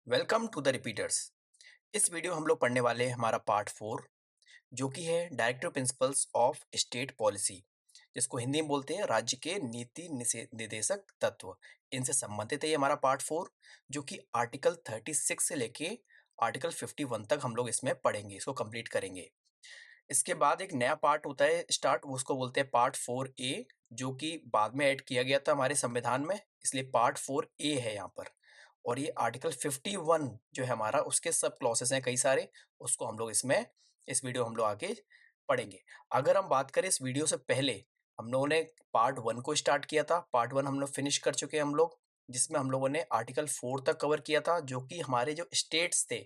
Welcome to the repeaters. इस video हम लोग पढ़ने वाले हैं हमारा पार्ट 4 जो कि है directive principles of state policy, जिसको हिंदी में बोलते हैं राज्य के नीति निर्देशक तत्व। इनसे संबंधित है ये हमारा पार्ट 4 जो कि आर्टिकल 36 से लेके आर्टिकल 51 तक हम लोग इसमें पढ़ेंगे, इसको कंप्लीट करेंगे। इसके बाद एक नया पार्ट होता है स्टार्ट, उसको बोलते हैं पार्ट 4A, जो कि बाद में ऐड किया गया था हमारे संविधान में, इसलिए पार्ट 4A है यहाँ पर। और ये आर्टिकल 51 जो है हमारा, उसके सब क्लॉसेस हैं कई सारे, उसको हम लोग इसमें इस वीडियो हम लोग आगे पढ़ेंगे। अगर हम बात करें इस वीडियो से पहले, हम लोगों ने पार्ट 1 को स्टार्ट किया था, पार्ट 1 हम लोग फिनिश कर चुके हैं हम लोग, जिसमें हम लोगों ने आर्टिकल 4 तक कवर किया था जो कि हमारे जो स्टेट्स थे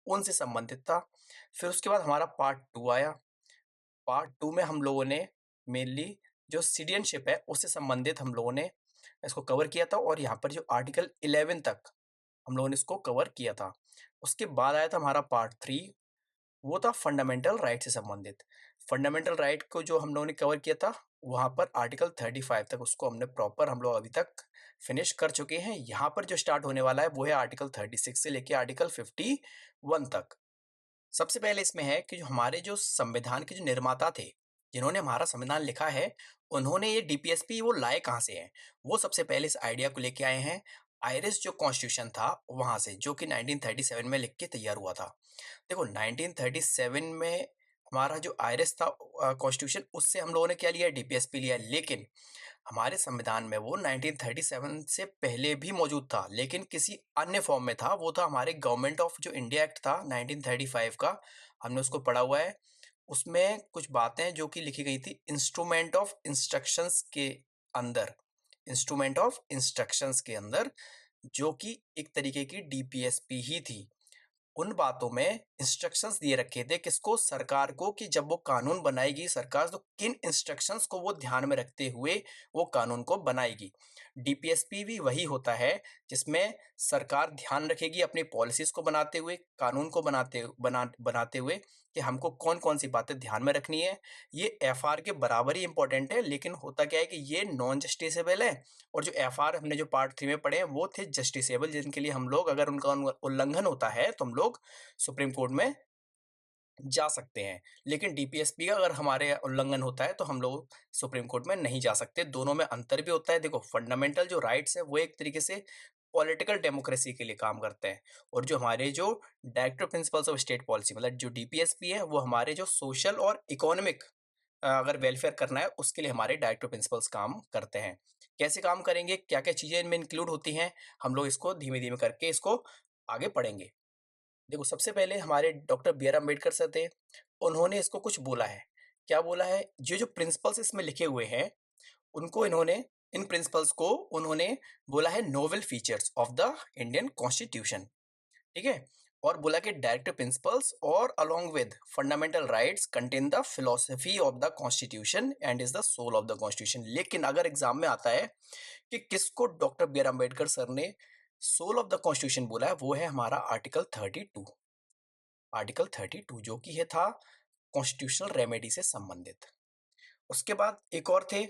उनसे संबंधित था। फिर उसके बाद हमारा पार्ट 2 आया। पार्ट 2 में हम लोगों ने मेनली जो सिटीजनशिप है उससे संबंधित हम लोगों ने इसको कवर किया था, और यहाँ पर जो आर्टिकल 11 तक हम लोगों ने इसको कवर किया था। उसके बाद आया था हमारा पार्ट 3, वो था फंडामेंटल राइट से संबंधित। फंडामेंटल राइट को जो हम लोगों ने कवर किया था, वहाँ पर आर्टिकल 35 तक उसको हमने प्रॉपर हम लोग अभी तक फिनिश कर चुके हैं। यहाँ पर जो स्टार्ट होने वाला है वो है आर्टिकल 36 से लेके आर्टिकल 51 तक। सबसे पहले इसमें है कि जो हमारे जो संविधान के जो निर्माता थे, जिन्होंने हमारा संविधान लिखा है, उन्होंने ये डीपीएसपी वो लाए कहाँ से हैं? वो सबसे पहले इस आइडिया को लेके आए हैं आयरिश जो कॉन्स्टिट्यूशन था वहां से, जो कि 1937 में लिख के तैयार हुआ था। देखो 1937 में हमारा जो आयरिश था कॉन्स्टिट्यूशन, उससे हम लोगों ने क्या लिया, डीपीएसपी लिया। लेकिन हमारे संविधान में वो 1937 से पहले भी मौजूद था, लेकिन किसी अन्य फॉर्म में था। वो था हमारे गवर्नमेंट ऑफ जो इंडिया एक्ट था 1935 का, हमने उसको पढ़ा हुआ है। उसमें कुछ बातें जो कि लिखी गई थी इंस्ट्रूमेंट ऑफ इंस्ट्रक्शंस के अंदर, इंस्ट्रूमेंट ऑफ इंस्ट्रक्शंस के अंदर, जो कि एक तरीके की डीपीएसपी ही थी। उन बातों में इंस्ट्रक्शंस दिए रखे थे किसको, सरकार को, कि जब वो कानून बनाएगी सरकार, तो किन इंस्ट्रक्शंस को वो ध्यान में रखते हुए वो कानून को बनाएगी। डीपीएसपी भी वही होता है जिसमें सरकार ध्यान रखेगी अपनी पॉलिसीज को बनाते हुए, कानून को बनाते हुए कि हमको कौन कौन सी बातें ध्यान में रखनी है। ये एफआर के बराबर ही इंपॉर्टेंट है, लेकिन होता क्या है कि ये नॉन जस्टिसेबल है, और जो एफआर हमने जो पार्ट 3 में पढ़े हैं वो थे जस्टिसेबल, जिनके लिए हम लोग, अगर उनका उल्लंघन होता है तो हम लोग सुप्रीम कोर्ट में जा सकते हैं। लेकिन डीपीएसपी का अगर हमारे उल्लंघन होता है तो हम लोग सुप्रीम कोर्ट में नहीं जा सकते। दोनों में अंतर भी होता है। देखो फंडामेंटल जो राइट्स है वो एक तरीके से पॉलिटिकल डेमोक्रेसी के लिए काम करते हैं, और जो हमारे जो directive principles of state policy, मतलब जो डीपीएसपी है, वो हमारे जो सोशल और इकोनॉमिक अगर वेलफेयर करना है उसके लिए हमारे डायरेक्टिव प्रिंसिपल्स काम करते हैं। कैसे काम करेंगे, क्या क्या चीजें इनमें इंक्लूड होती हैं, हम लोग इसको धीमे धीमे करके इसको आगे पढ़ेंगे। देखो सबसे पहले हमारे doctor B R Ambedkar sir थे, उन्होंने इसको कुछ बोला है। क्या बोला है, जो जो प्रिंसिपल्स इसमें लिखे हुए हैं उनको इन्होंने, इन प्रिंसिपल्स को उन्होंने बोला है novel features of the Indian constitution. ठीक है, और बोला कि डायरेक्टिव प्रिंसिपल्स और along with fundamental rights contain the philosophy of the constitution and is the soul of the constitution. लेकिन अगर एग्जाम में आता है कि किसको doctor B R Ambedkar sir ने सोल ऑफ द कॉन्स्टिट्यूशन बोला है, वो है हमारा आर्टिकल 32। आर्टिकल 32 जो कि है था कॉन्स्टिट्यूशनल रेमेडी से संबंधित। उसके बाद एक और थे,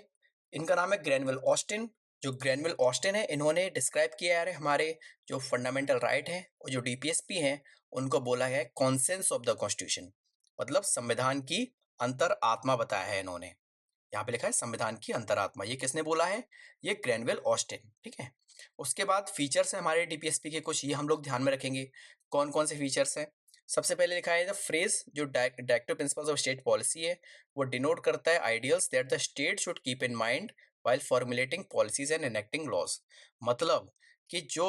इनका नाम है ग्रैनवेल ऑस्टिन। जो ग्रैनवेल ऑस्टिन है, इन्होंने डिस्क्राइब किया है हमारे जो फंडामेंटल राइट है और जो डीपीएसपी है, उनको बोला है कॉन्सेंस ऑफ द कॉन्स्टिट्यूशन, मतलब संविधान की अंतर आत्मा बताया है इन्होंने। यहाँ पे लिखा है संविधान की अंतरात्मा, ये किसने बोला है, ये ग्रैनवेल ऑस्टिन। ठीक है, उसके बाद फीचर्स है हमारे डीपीएसपी के कुछ, ये हम लोग ध्यान में रखेंगे। कौन कौन से फीचर्स हैं, सबसे पहले लिखा है द फ्रेज जो directive principles of state policy है, वो डिनोट करता है ideals that the state should keep in mind while formulating policies and enacting laws. मतलब कि जो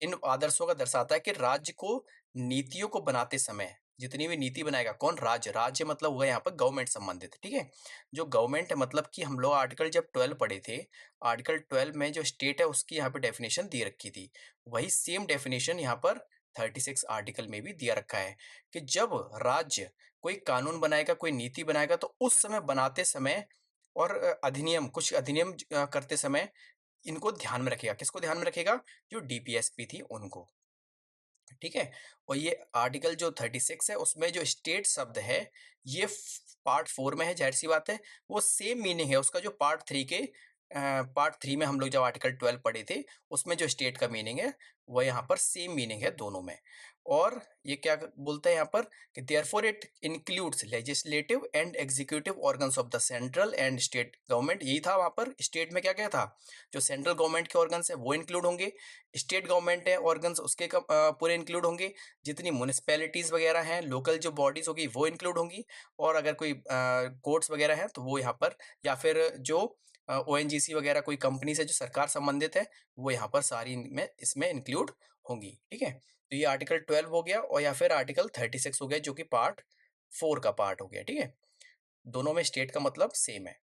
इन आदर्शों का दर्शाता है कि राज्य को नीतियों को बनाते समय, जितनी भी नीति बनाएगा कौन, राज्य, राज्य मतलब हुआ यहाँ पर गवर्नमेंट संबंधित। ठीक है, जो गवर्नमेंट है, मतलब कि हम लोग आर्टिकल जब 12 पढ़े थे, आर्टिकल 12 में जो स्टेट है उसकी यहाँ पे डेफिनेशन दी रखी थी, वही सेम डेफिनेशन यहाँ पर 36 आर्टिकल में भी दिया रखा है कि जब राज्य कोई कानून बनाएगा, कोई नीति बनाएगा, तो उस समय बनाते समय और अधिनियम, कुछ अधिनियम करते समय इनको ध्यान में रखेगा। किसको ध्यान में रखेगा, जो डीपीएसपी थी उनको। ठीक है, और ये आर्टिकल जो 36 है उसमें जो स्टेट शब्द है ये पार्ट 4 में है, जाहिर सी बात है। वो सेम मीनिंग है उसका जो पार्ट 3 के पार्ट 3 में हम लोग जब आर्टिकल 12 पढ़े थे, उसमें जो स्टेट का मीनिंग है, वो यहाँ पर सेम मीनिंग है दोनों में। और ये क्या बोलता है यहाँ पर कि therefore it includes legislative and executive organs of the central and state government. यही था वहाँ पर। स्टेट में क्या क्या था, जो सेंट्रल गवर्नमेंट के ऑर्गन्स है वो इंक्लूड होंगे, स्टेट गवर्नमेंट है ऑर्गन्स उसके पूरे इंक्लूड होंगे, जितनी म्यूनिसपैलिटीज वगैरह हैं, लोकल जो बॉडीज होगी वो इंक्लूड होंगी, और अगर कोई कोर्ट्स वगैरह हैं तो वो यहाँ पर, या फिर जो ओएनजीसी वगैरह कोई कंपनी से जो सरकार संबंधित है, वो यहाँ पर सारी में इसमें इंक्लूड होंगी। ठीक है, तो ये आर्टिकल 12 हो गया, और या फिर आर्टिकल 36 हो गया, जो कि पार्ट 4 का पार्ट हो गया। ठीक है, दोनों में स्टेट का मतलब सेम है।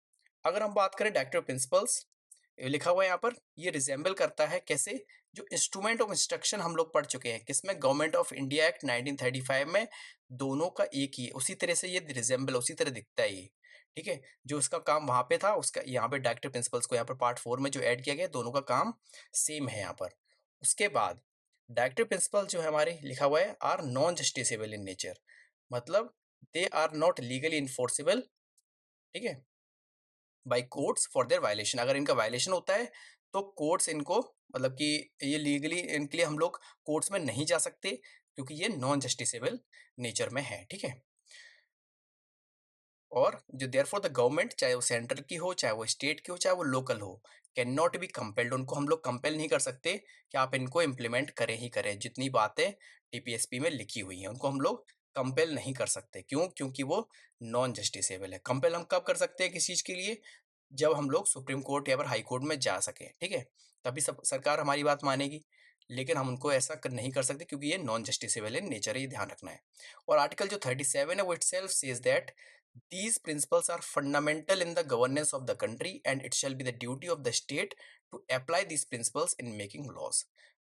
अगर हम बात करें डायरेक्टिव प्रिंसिपल्स, लिखा हुआ है यहाँ पर, ये रिजेंबल करता है कैसे, जो इंस्ट्रूमेंट ऑफ इंस्ट्रक्शन हम लोग पढ़ चुके हैं किसमें, गवर्नमेंट ऑफ इंडिया एक्ट 1935 में, दोनों का एक ही है, उसी तरह से ये रिजेंबल उसी तरह दिखता है ये। ठीक है, जो उसका काम वहां पे था, उसका यहाँ पे डायरेक्टिव प्रिंसिपल्स को यहाँ पर पार्ट 4 में जो ऐड किया गया, दोनों का काम सेम है यहाँ पर। उसके बाद डायरेक्टिव प्रिंसिपल जो है हमारे लिखा हुआ है, are non justiciable in nature, मतलब they are not legally enforceable. ठीक है, by courts for their violation, अगर इनका वायलेशन होता है तो कोर्ट्स इनको, मतलब कि ये लीगली इनके लिए हम लोग कोर्ट्स में नहीं जा सकते, क्योंकि ये नॉन जस्टिसेबल नेचर में है। ठीक है, और जो देयरफॉर द गवर्नमेंट, चाहे वो सेंटर की हो, चाहे वो स्टेट की हो, चाहे वो लोकल हो, कैन नॉट बी कंपेल्ड, उनको हम लोग कंपेल नहीं कर सकते कि आप इनको इम्प्लीमेंट करें ही करें। जितनी बातें टीपीएसपी में लिखी हुई हैं उनको हम लोग कंपेल नहीं कर सकते। क्यों? क्योंकि वो नॉन जस्टिसेबल है। कंपेल हम कब कर सकते हैं किसी चीज के लिए, जब हम लोग सुप्रीम कोर्ट या फिर हाई कोर्ट में जा सकें। ठीक है, तभी सब सरकार हमारी बात मानेगी, लेकिन हम उनको ऐसा नहीं कर सकते क्योंकि ये नॉन जस्टिसेबल इन नेचर है, ये ध्यान रखना है। और आर्टिकल जो 37 है वो itself says that these principles are fundamental in the governance of the country and it shall be the duty of the state to apply these principles in making laws।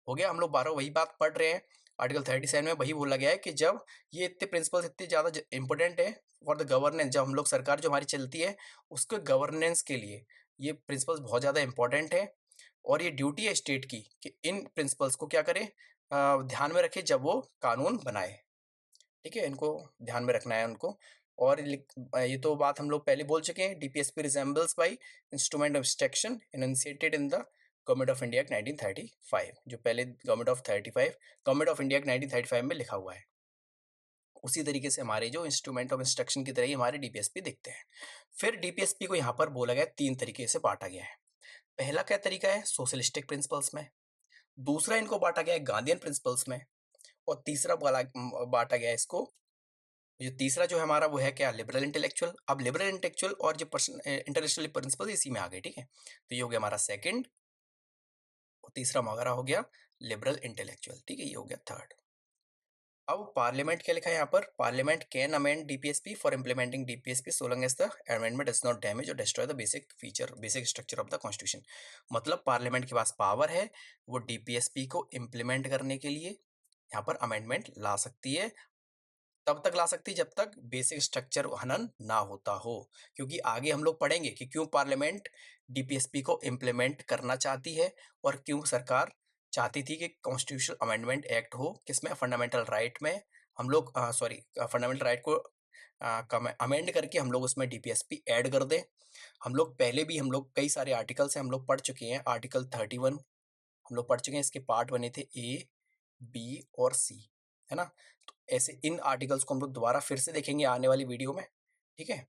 हो गया, हम लोग 12 वही बात पढ़ रहे हैं। आर्टिकल 37 में वही बोला गया है कि जब ये इतने प्रिंसिपल्स इतने ज़्यादा इंपॉर्टेंट है फॉर द गवर्नेंस, जब हम लोग सरकार जो हमारी चलती है उसके गवर्नेंस के लिए ये प्रिंसिपल्स बहुत ज़्यादा इंपॉर्टेंट है, और ये ड्यूटी है स्टेट की कि इन प्रिंसिपल्स को क्या करे, ध्यान में रखे जब वो कानून बनाए। ठीक है, इनको ध्यान में रखना है उनको। और ये तो बात हम लोग पहले बोल चुके हैं, DPSP resembles by instrument of instruction initiated in the government of India act 1935, जो पहले गवर्नमेंट ऑफ इंडिया एक्ट 1935 में लिखा हुआ है, उसी तरीके से हमारे जो इंस्ट्रूमेंट ऑफ इंस्ट्रक्शन की तरह ही हमारे डीपीएसपी दिखते हैं। फिर डीपीएसपी को यहाँ पर बोला गया 3 तरीके से बांटा गया है। पहला क्या तरीका है, सोशलिस्टिक प्रिंसिपल्स में। दूसरा इनको बांटा गया है गांधीयन प्रिंसिपल्स में। और तीसरा बांटा गया है इसको, जो तीसरा जो है हमारा वो है क्या, लिबरल इंटेलेक्चुअल। अब लिबरल इंटेलेक्चुअल और जो पर्सन इंटरनेशनल प्रिंसिपल इसी में आ गए। ठीक है, तो ये हो गया हमारा सेकंड, और तीसरा हमारा हो गया लिबरल इंटेलेक्चुअल। ठीक है, ये हो गया थर्ड। अब पार्लियामेंट क्या लिखा है यहाँ पर, parliament can amend DPSP for implementing DPSP so long as the amendment does not damage और destroy the basic structure of the constitution. मतलब पार्लियामेंट के पास पावर है, वो डीपीएसपी को इम्प्लीमेंट करने के लिए यहाँ पर अमेंडमेंट ला सकती है, तब तक ला सकती है जब तक बेसिक स्ट्रक्चर हनन ना होता हो। क्योंकि आगे हम लोग पढ़ेंगे कि क्यों पार्लियामेंट डीपीएसपी को इम्प्लीमेंट करना चाहती है, और क्यों सरकार चाहती थी कि कॉन्स्टिट्यूशनल अमेंडमेंट एक्ट हो किसमें, फंडामेंटल राइट में। हम लोग फंडामेंटल राइट को अमेंड करके हम लोग उसमें डीपीएसपी ऐड कर दें। हम लोग पहले भी हम लोग कई सारे आर्टिकल से हम लोग पढ़ चुके हैं। आर्टिकल 31 हम लोग पढ़ चुके हैं, इसके पार्ट बने थे ए, बी और सी, है ना। तो ऐसे इन आर्टिकल्स को हम लोग दोबारा फिर से देखेंगे आने वाली वीडियो में। ठीक है,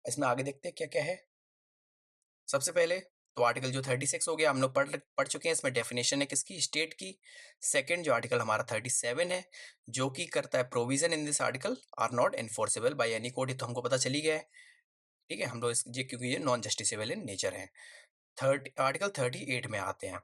इसमें आगे देखते हैं क्या क्या है। सबसे पहले तो आर्टिकल जो 36 हो गया हम लोग पढ़ चुके हैं, इसमें डेफिनेशन है किसकी, स्टेट की। सेकंड जो आर्टिकल हमारा 37 है, जो कि करता है provision in this article are not enforceable by any court, ये तो हमको पता चली गया है। ठीक है, हम लोग क्योंकि ये नॉन जस्टिसेबल इन नेचर है। आर्टिकल 38 में आते हैं,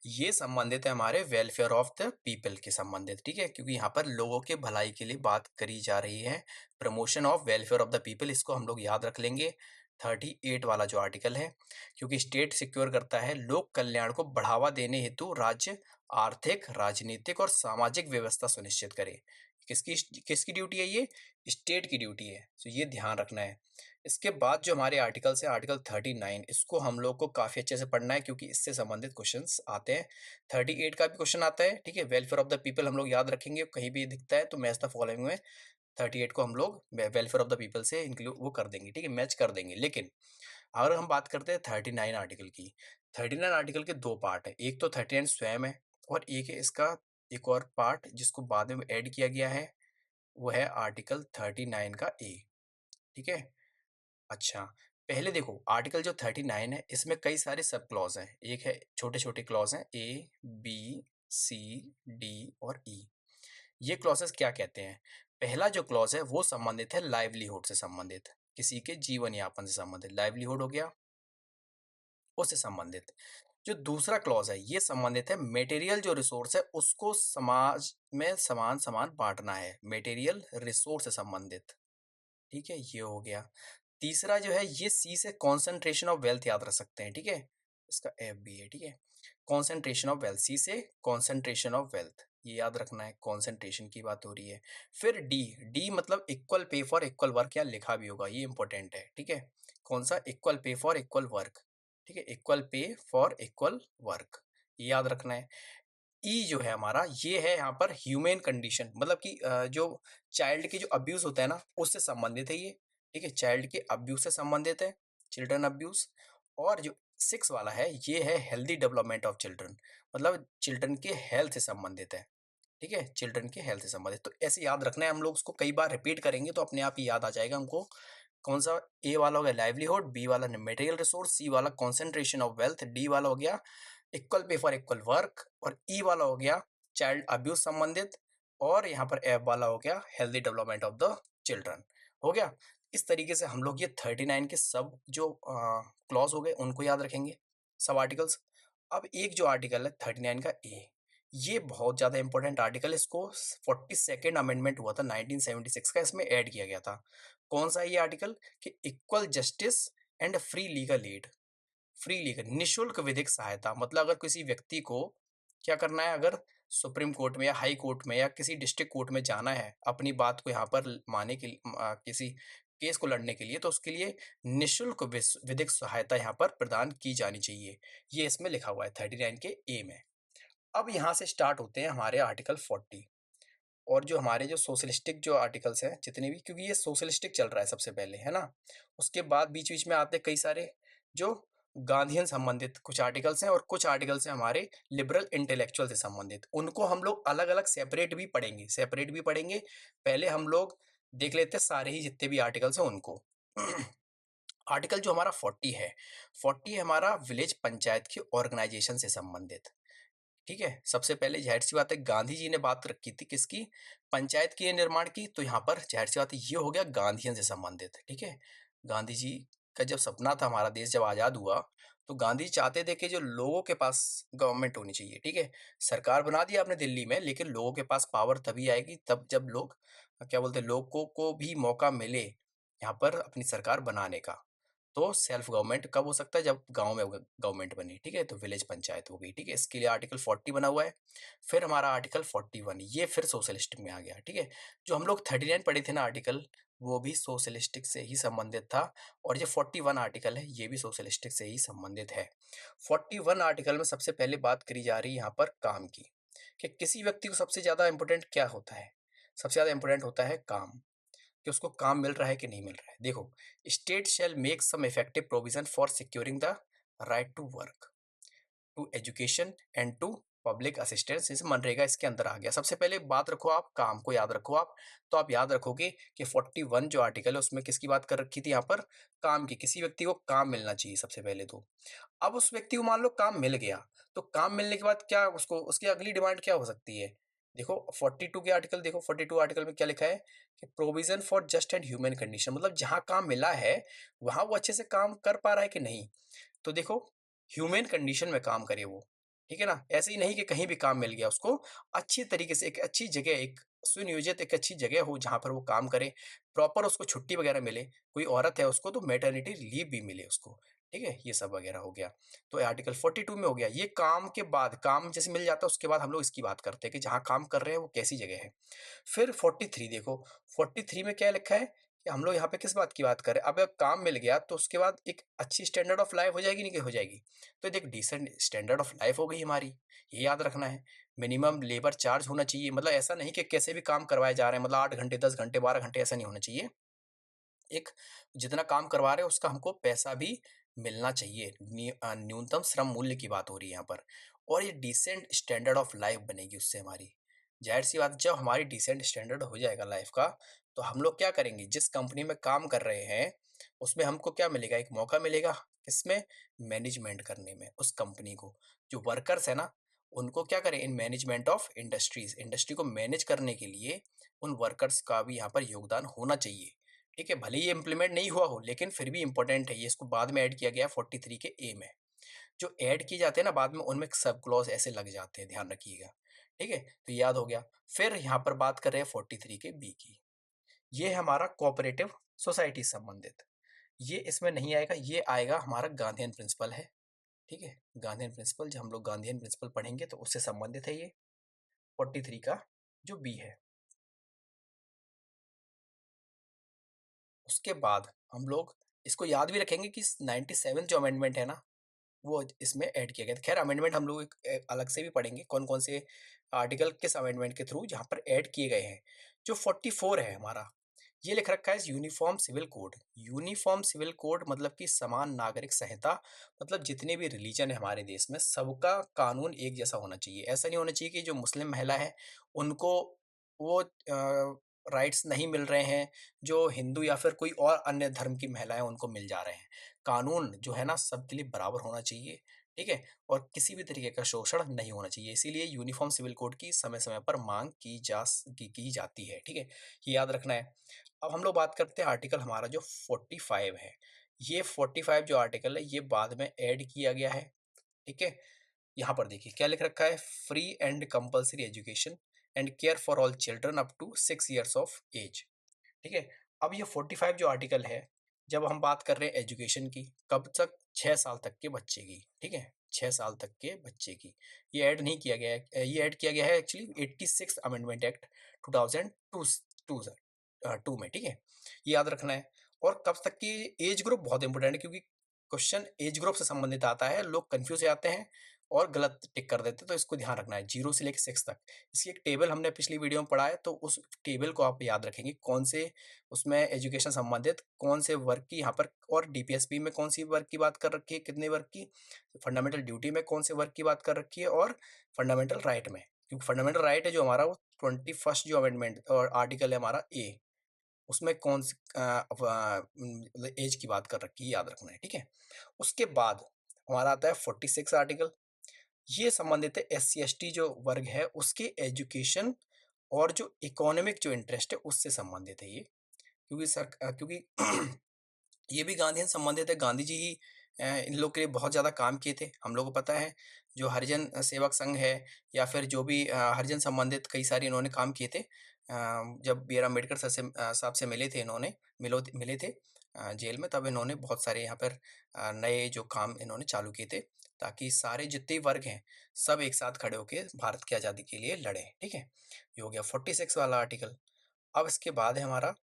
ये संबंधित है हमारे वेलफेयर ऑफ द पीपल के संबंधित। ठीक है, क्योंकि यहाँ पर लोगों के भलाई के लिए बात करी जा रही है, promotion of welfare of the people, इसको हम लोग याद रख लेंगे। 38 वाला जो आर्टिकल है, क्योंकि स्टेट सिक्योर करता है लोक कल्याण को बढ़ावा देने हेतु राज्य आर्थिक, राजनीतिक और सामाजिक व्यवस्था सुनिश्चित करे। किसकी किसकी ड्यूटी है ये, स्टेट की ड्यूटी है, तो ये ध्यान रखना है। इसके बाद जो हमारे आर्टिकल्स है, आर्टिकल 39, इसको हम लोग को काफी अच्छे से पढ़ना है क्योंकि इससे संबंधित क्वेश्चंस आते हैं। 38 का भी क्वेश्चन आता है। ठीक है, वेलफेयर ऑफ द पीपल हम लोग याद रखेंगे, कहीं भी दिखता है तो मैच द फॉलोइंग में 38 को हम लोग वेलफेयर ऑफ द पीपल से इंक्लूड वो कर देंगे। ठीक है, मैच कर देंगे। लेकिन अगर हम बात करते हैं 39 आर्टिकल की, 39 आर्टिकल के 2 पार्ट हैं। एक तो 39 स्वयं है और एक है इसका एक और पार्ट जिसको बाद में ऐड किया गया है, वो है आर्टिकल 39 का ए, ठीक है? अच्छा, पहले देखो आर्टिकल जो 39 है इसमें कई सारे सब क्लॉज़ हैं। एक है छोटे-छोटे क्लॉज़ हैं ए, बी, सी, डी और ई। ये क्लॉज़ेस क्या कहते हैं? पहला जो क्लॉज़ है वो संबंधित है लाइवलीहुड से संबंधित, किसी के जीवन यापन से संबंधित। लाइवलीहुड हो गया, उससे संबंधित। जो दूसरा क्लॉज़ है ये संबंधित है मटेरियल जो रिसोर्स है उसको समाज में समान-समान बाँटना है। मटेरियल रिसोर्स से संबंधित, ठीक है? ये हो गया। तीसरा जो है ये सी से कंसंट्रेशन ऑफ वेल्थ याद रख सकते हैं, ठीक है? इसका एफ भी है, ठीक है? कंसंट्रेशन ऑफ वेल्थ, सी से कंसंट्रेशन ऑफ वेल्थ, ये याद रखना है, कंसंट्रेशन की बात हो रही है। फिर डी, डी मतलब equal pay for equal work, यहाँ लिखा भी होगा, ये इंपॉर्टेंट है, ठीक है? कौन सा? Equal pay for equal work, ठीक है? Equal pay for equal work, ये याद रखना है। ई जो है हमारा ये है यहाँ पर ह्यूमन कंडीशन, मतलब कि जो चाइल्ड के जो अब्यूज होता है ना उससे संबंधित है ये, ठीक है? चाइल्ड के अब्यूज से संबंधित है, चिल्ड्रन अब्यूज। और जो 6 वाला है ये है हेल्दी डेवलपमेंट ऑफ चिल्ड्रन, मतलब चिल्ड्रन के हेल्थ से संबंधित है, ठीक है? चिल्ड्रन के हेल्थ से संबंधित। तो ऐसे याद रखना है, हम लोग उसको कई बार रिपीट करेंगे तो अपने आप ही याद आ जाएगा हमको। कौन सा? ए वाला हो गया लाइवलीहुड, बी वाला मटेरियल रिसोर्स, सी वाला कंसंट्रेशन ऑफ वेल्थ, डी वाला हो गया equal pay for equal work और ई वाला हो गया चाइल्ड अब्यूज संबंधित और यहाँ पर एफ वाला हो गया healthy development of the children. हो गया। इस तरीके से हम लोग ये 39 के सब जो क्लॉज हो गए उनको याद रखेंगे, सब आर्टिकल्स। अब एक जो आर्टिकल है 39 का ए, ये बहुत ज्यादा इंपॉर्टेंट आर्टिकल है, इसको 42nd अमेंडमेंट हुआ था 1976 का, इसमें ऐड किया गया था। कौन सा ये आर्टिकल? कि equal justice and free legal add, free legal निःशुल्क विधिक सहायता, मतलब अगर किसी व्यक्ति को क्या करना है, अगर सुप्रीम कोर्ट में या हाई कोर्ट में या किसी डिस्ट्रिक्ट कोर्ट में जाना है अपनी बात को यहाँ पर माने के लिए किसी केस को लड़ने के लिए, तो उसके लिए निःशुल्क विधिक सहायता यहाँ पर प्रदान की जानी चाहिए। ये इसमें लिखा हुआ है 39 के ए में। अब यहाँ से स्टार्ट होते हैं हमारे आर्टिकल 40 और जो हमारे जो सोशलिस्टिक जो आर्टिकल्स हैं जितने भी, क्योंकि ये सोशलिस्टिक चल रहा है सबसे पहले, है ना? उसके बाद बीच-बीच में आते हैं कई सारे जो गांधीयन संबंधित कुछ आर्टिकल्स हैं और कुछ आर्टिकल्स हैं हमारे लिबरल इंटेलेक्चुअल से संबंधित। उनको हम लोग अलग-अलग सेपरेट भी पढ़ेंगे। पहले हम लोग देख लेते हैं सारे ही जितने भी आर्टिकल्स हैं उनको। आर्टिकल जो हमारा 40 है, 40 हमारा विलेज पंचायत की ऑर्गेनाइजेशन से संबंधित। ठीक है? सबसे पहले ज़ाहिर-सी बात है गांधी जी ने बात रखी थी किसकी? पंचायत के निर्माण की, तो यहाँ पर ज़ाहिर-सी बात है ये हो गया गांधीयन से संबंधित, ठीक है? गांधी जी का जब सपना था हमारा देश जब आज़ाद हुआ, तो गांधी जी चाहते थे कि जो लोगों के पास गवर्नमेंट होनी चाहिए, ठीक है? सरकार बना दी आपने दिल्ली में, लेकिन लोगों के पास पावर तभी आएगी तब जब लोग क्या बोलते हैं, लोगों को भी मौका मिले यहाँ पर अपनी सरकार बनाने का। तो सेल्फ गवर्नमेंट कब हो सकता है? जब गाँव में गवर्नमेंट बनी, ठीक है? तो विलेज पंचायत हो गई, ठीक है? इसके लिए आर्टिकल 40 बना हुआ है। फिर हमारा आर्टिकल 41 ये फिर सोशलिस्टिक में आ गया, ठीक है? जो हम लोग 39 पढ़े थे ना आर्टिकल, वो भी सोशलिस्टिक से ही संबंधित था और ये 41 आर्टिकल है, ये भी सोशलिस्टिक से ही संबंधित है। 41 आर्टिकल में सबसे पहले बात करी जा रही है यहाँ पर काम की, कि किसी व्यक्ति को सबसे ज़्यादा इम्पोर्टेंट क्या होता है? सबसे ज़्यादा इम्पोर्टेंट होता है काम। कि उसको काम मिल रहा है कि नहीं मिल रहा है। देखो, state shall make some effective provision for securing the right to work, to education and to public assistance, जैसे मनरेगा इसके अंदर आ गया। सबसे पहले बात रखो आप, काम को याद रखो आप, तो आप याद रखोगे कि 41 जो आर्टिकल है उसमें किसकी बात कर रखी थी यहाँ पर? काम की। किसी व्यक्ति को काम मिलना चाहिए सबसे पहले तो। अब उस व्यक्ति को मान लो काम मिल गया, तो काम मिलने के बाद क्या उसको उसकी अगली डिमांड क्या हो सकती है? देखो 42 के आर्टिकल देखो, 42 आर्टिकल में क्या लिखा है कि provision for just and human condition, मतलब जहाँ काम मिला है वहाँ वो अच्छे से काम कर पा रहा है कि नहीं। तो देखो ह्यूमन कंडीशन में काम करे वो, ठीक है ना? ऐसे ही नहीं कि कहीं भी काम मिल गया उसको, अच्छी तरीके से एक अच्छी जगह, एक सुनियोजित एक अच्छी जगह हो जहाँ पर वो काम करे, प्रॉपर उसको छुट्टी वगैरह मिले, कोई औरत है उसको तो मैटरनिटी लीव भी मिले उसको, ठीक है? ये सब वगैरह हो गया। तो आर्टिकल 42 में हो गया। ये काम के बाद, काम जैसे मिल जाता है उसके बाद हम लोग इसकी बात करते हैं कि जहाँ काम कर रहे हैं वो कैसी जगह है। फिर 43 देखो, 43 में क्या लिखा है कि हम लोग यहाँ पे किस बात की बात कर रहे हैं? अब अगर काम मिल गया तो उसके बाद एक अच्छी स्टैंडर्ड ऑफ लाइफ हो जाएगी, नहीं हो जाएगी? तो देख डिसेंट स्टैंडर्ड ऑफ लाइफ हो गई हमारी, ये याद रखना है। मिनिमम लेबर चार्ज होना चाहिए, मतलब ऐसा नहीं कि कैसे भी काम करवाए जा रहे हैं, मतलब 8 घंटे, 10 घंटे, 12 घंटे, ऐसा नहीं होना चाहिए। एक जितना काम करवा रहे हैं उसका हमको पैसा भी मिलना चाहिए। न्यूनतम श्रम मूल्य की बात हो रही है यहाँ पर। और ये डिसेंट स्टैंडर्ड ऑफ लाइफ बनेगी उससे हमारी। जाहिर सी बात, जब हमारी डिसेंट स्टैंडर्ड हो जाएगा लाइफ का, तो हम लोग क्या करेंगे, जिस कंपनी में काम कर रहे हैं उसमें हमको क्या मिलेगा, एक मौका मिलेगा। किसमें? मैनेजमेंट करने में उस कंपनी को। जो वर्कर्स है ना, उनको क्या करें, in management of industries, industry को मैनेज करने के लिए उन वर्कर्स का भी यहाँ पर योगदान होना चाहिए। ठीक है, भले ही इम्प्लीमेंट नहीं हुआ हो लेकिन फिर भी इंपॉर्टेंट है ये, इसको बाद में ऐड किया गया है 43 के ए में। जो ऐड किए जाते हैं ना बाद में, उनमें सब क्लॉज ऐसे लग जाते हैं, ध्यान रखिएगा। ठीक है, तो याद हो गया। फिर यहाँ पर बात कर रहे हैं 43 के बी की। ये है हमारा कोऑपरेटिव सोसाइटी संबंधित। ये इसमें नहीं आएगा, ये आएगा हमारा गांधीयन प्रिंसिपल है। ठीक है, गांधीयन प्रिंसिपल, जब हम लोग गांधीयन प्रिंसिपल पढ़ेंगे तो उससे संबंधित है ये 43 का जो बी है। उसके बाद हम लोग इसको याद भी रखेंगे कि 97 जो अमेंडमेंट है ना, वो इसमें ऐड किया गया था। खैर अमेंडमेंट हम लोग एक अलग से भी पढ़ेंगे, कौन कौन से आर्टिकल किस अमेंडमेंट के थ्रू जहाँ पर ऐड किए गए हैं। जो 44 है हमारा, ये लिख रखा है uniform civil code. Uniform civil code मतलब कि समान नागरिक संहिता। मतलब जितने भी रिलीजन है हमारे देश में, सबका कानून एक जैसा होना चाहिए। ऐसा नहीं होना चाहिए कि जो मुस्लिम महिला है उनको वो राइट्स नहीं मिल रहे हैं, जो हिंदू या फिर कोई और अन्य धर्म की महिलाएं उनको मिल जा रहे हैं। कानून जो है ना सबके लिए बराबर होना चाहिए। ठीक है, और किसी भी तरीके का शोषण नहीं होना चाहिए, इसीलिए यूनिफॉर्म सिविल कोड की समय समय पर मांग की जाती है। ठीक है, ये याद रखना है। अब हम लोग बात करते हैं आर्टिकल हमारा जो 45 है। ये 45 जो आर्टिकल है ये बाद में ऐड किया गया है। ठीक है, यहाँ पर देखिए क्या लिख रखा है, free and compulsory education and care for all children up to 6 years of age. ठीक है, अब ये 45 जो आर्टिकल है, जब हम बात कर रहे हैं एजुकेशन की, कब तक? 6 साल तक के बच्चे की। ठीक है, 6 साल तक के बच्चे की। ये ऐड नहीं किया गया है, ये ऐड किया गया है एक्चुअली 86 अमेंडमेंट एक्ट 2002 टू में। ठीक है, ये याद रखना है। और कब तक की एज ग्रुप बहुत इंपॉर्टेंट है, क्योंकि क्वेश्चन एज ग्रुप से संबंधित आता है, लोग कंफ्यूज हो जाते हैं और गलत टिक कर देते हैं, तो इसको ध्यान रखना है। 0 से लेकर 6 तक। इसकी एक टेबल हमने पिछली वीडियो में पढ़ा है, तो उस टेबल को आप याद रखेंगे, कौन से उसमें एजुकेशन संबंधित कौन से वर्ग की यहाँ पर, और डीपीएसपी में कौन सी वर्ग की बात कर रखी है, कितने वर्ग की, फंडामेंटल ड्यूटी में कौन से वर्ग की बात कर रखी है, और फंडामेंटल राइट में। क्योंकि फंडामेंटल राइट है जो हमारा, वो 21 जो अमेंडमेंट और आर्टिकल है हमारा ए, उसमें कौन सी मतलब एज की बात कर रखी है, याद रखना है। ठीक है, उसके बाद हमारा आता है 46 आर्टिकल। ये संबंधित है एस सी एस टी जो वर्ग है उसके एजुकेशन और जो इकोनॉमिक जो इंटरेस्ट है उससे संबंधित है ये। क्योंकि ये भी गांधीयन संबंधित है। गांधी जी ही इन लोग के लिए बहुत ज़्यादा काम किए थे। हम लोग को पता है, जो हरिजन सेवक संघ है या फिर जो भी हरिजन संबंधित कई सारे इन्होंने काम किए थे। जब बी आर अम्बेडकर सर से साहब से मिले थे इन्होंने, मिले थे जेल में, तब इन्होंने बहुत सारे यहाँ पर नए जो काम इन्होंने चालू किए थे, ताकि सारे जितने वर्ग हैं सब एक साथ खड़े होकर भारत की आज़ादी के लिए लड़े। ठीक है, ये हो गया 46 वाला आर्टिकल। अब इसके बाद है हमारा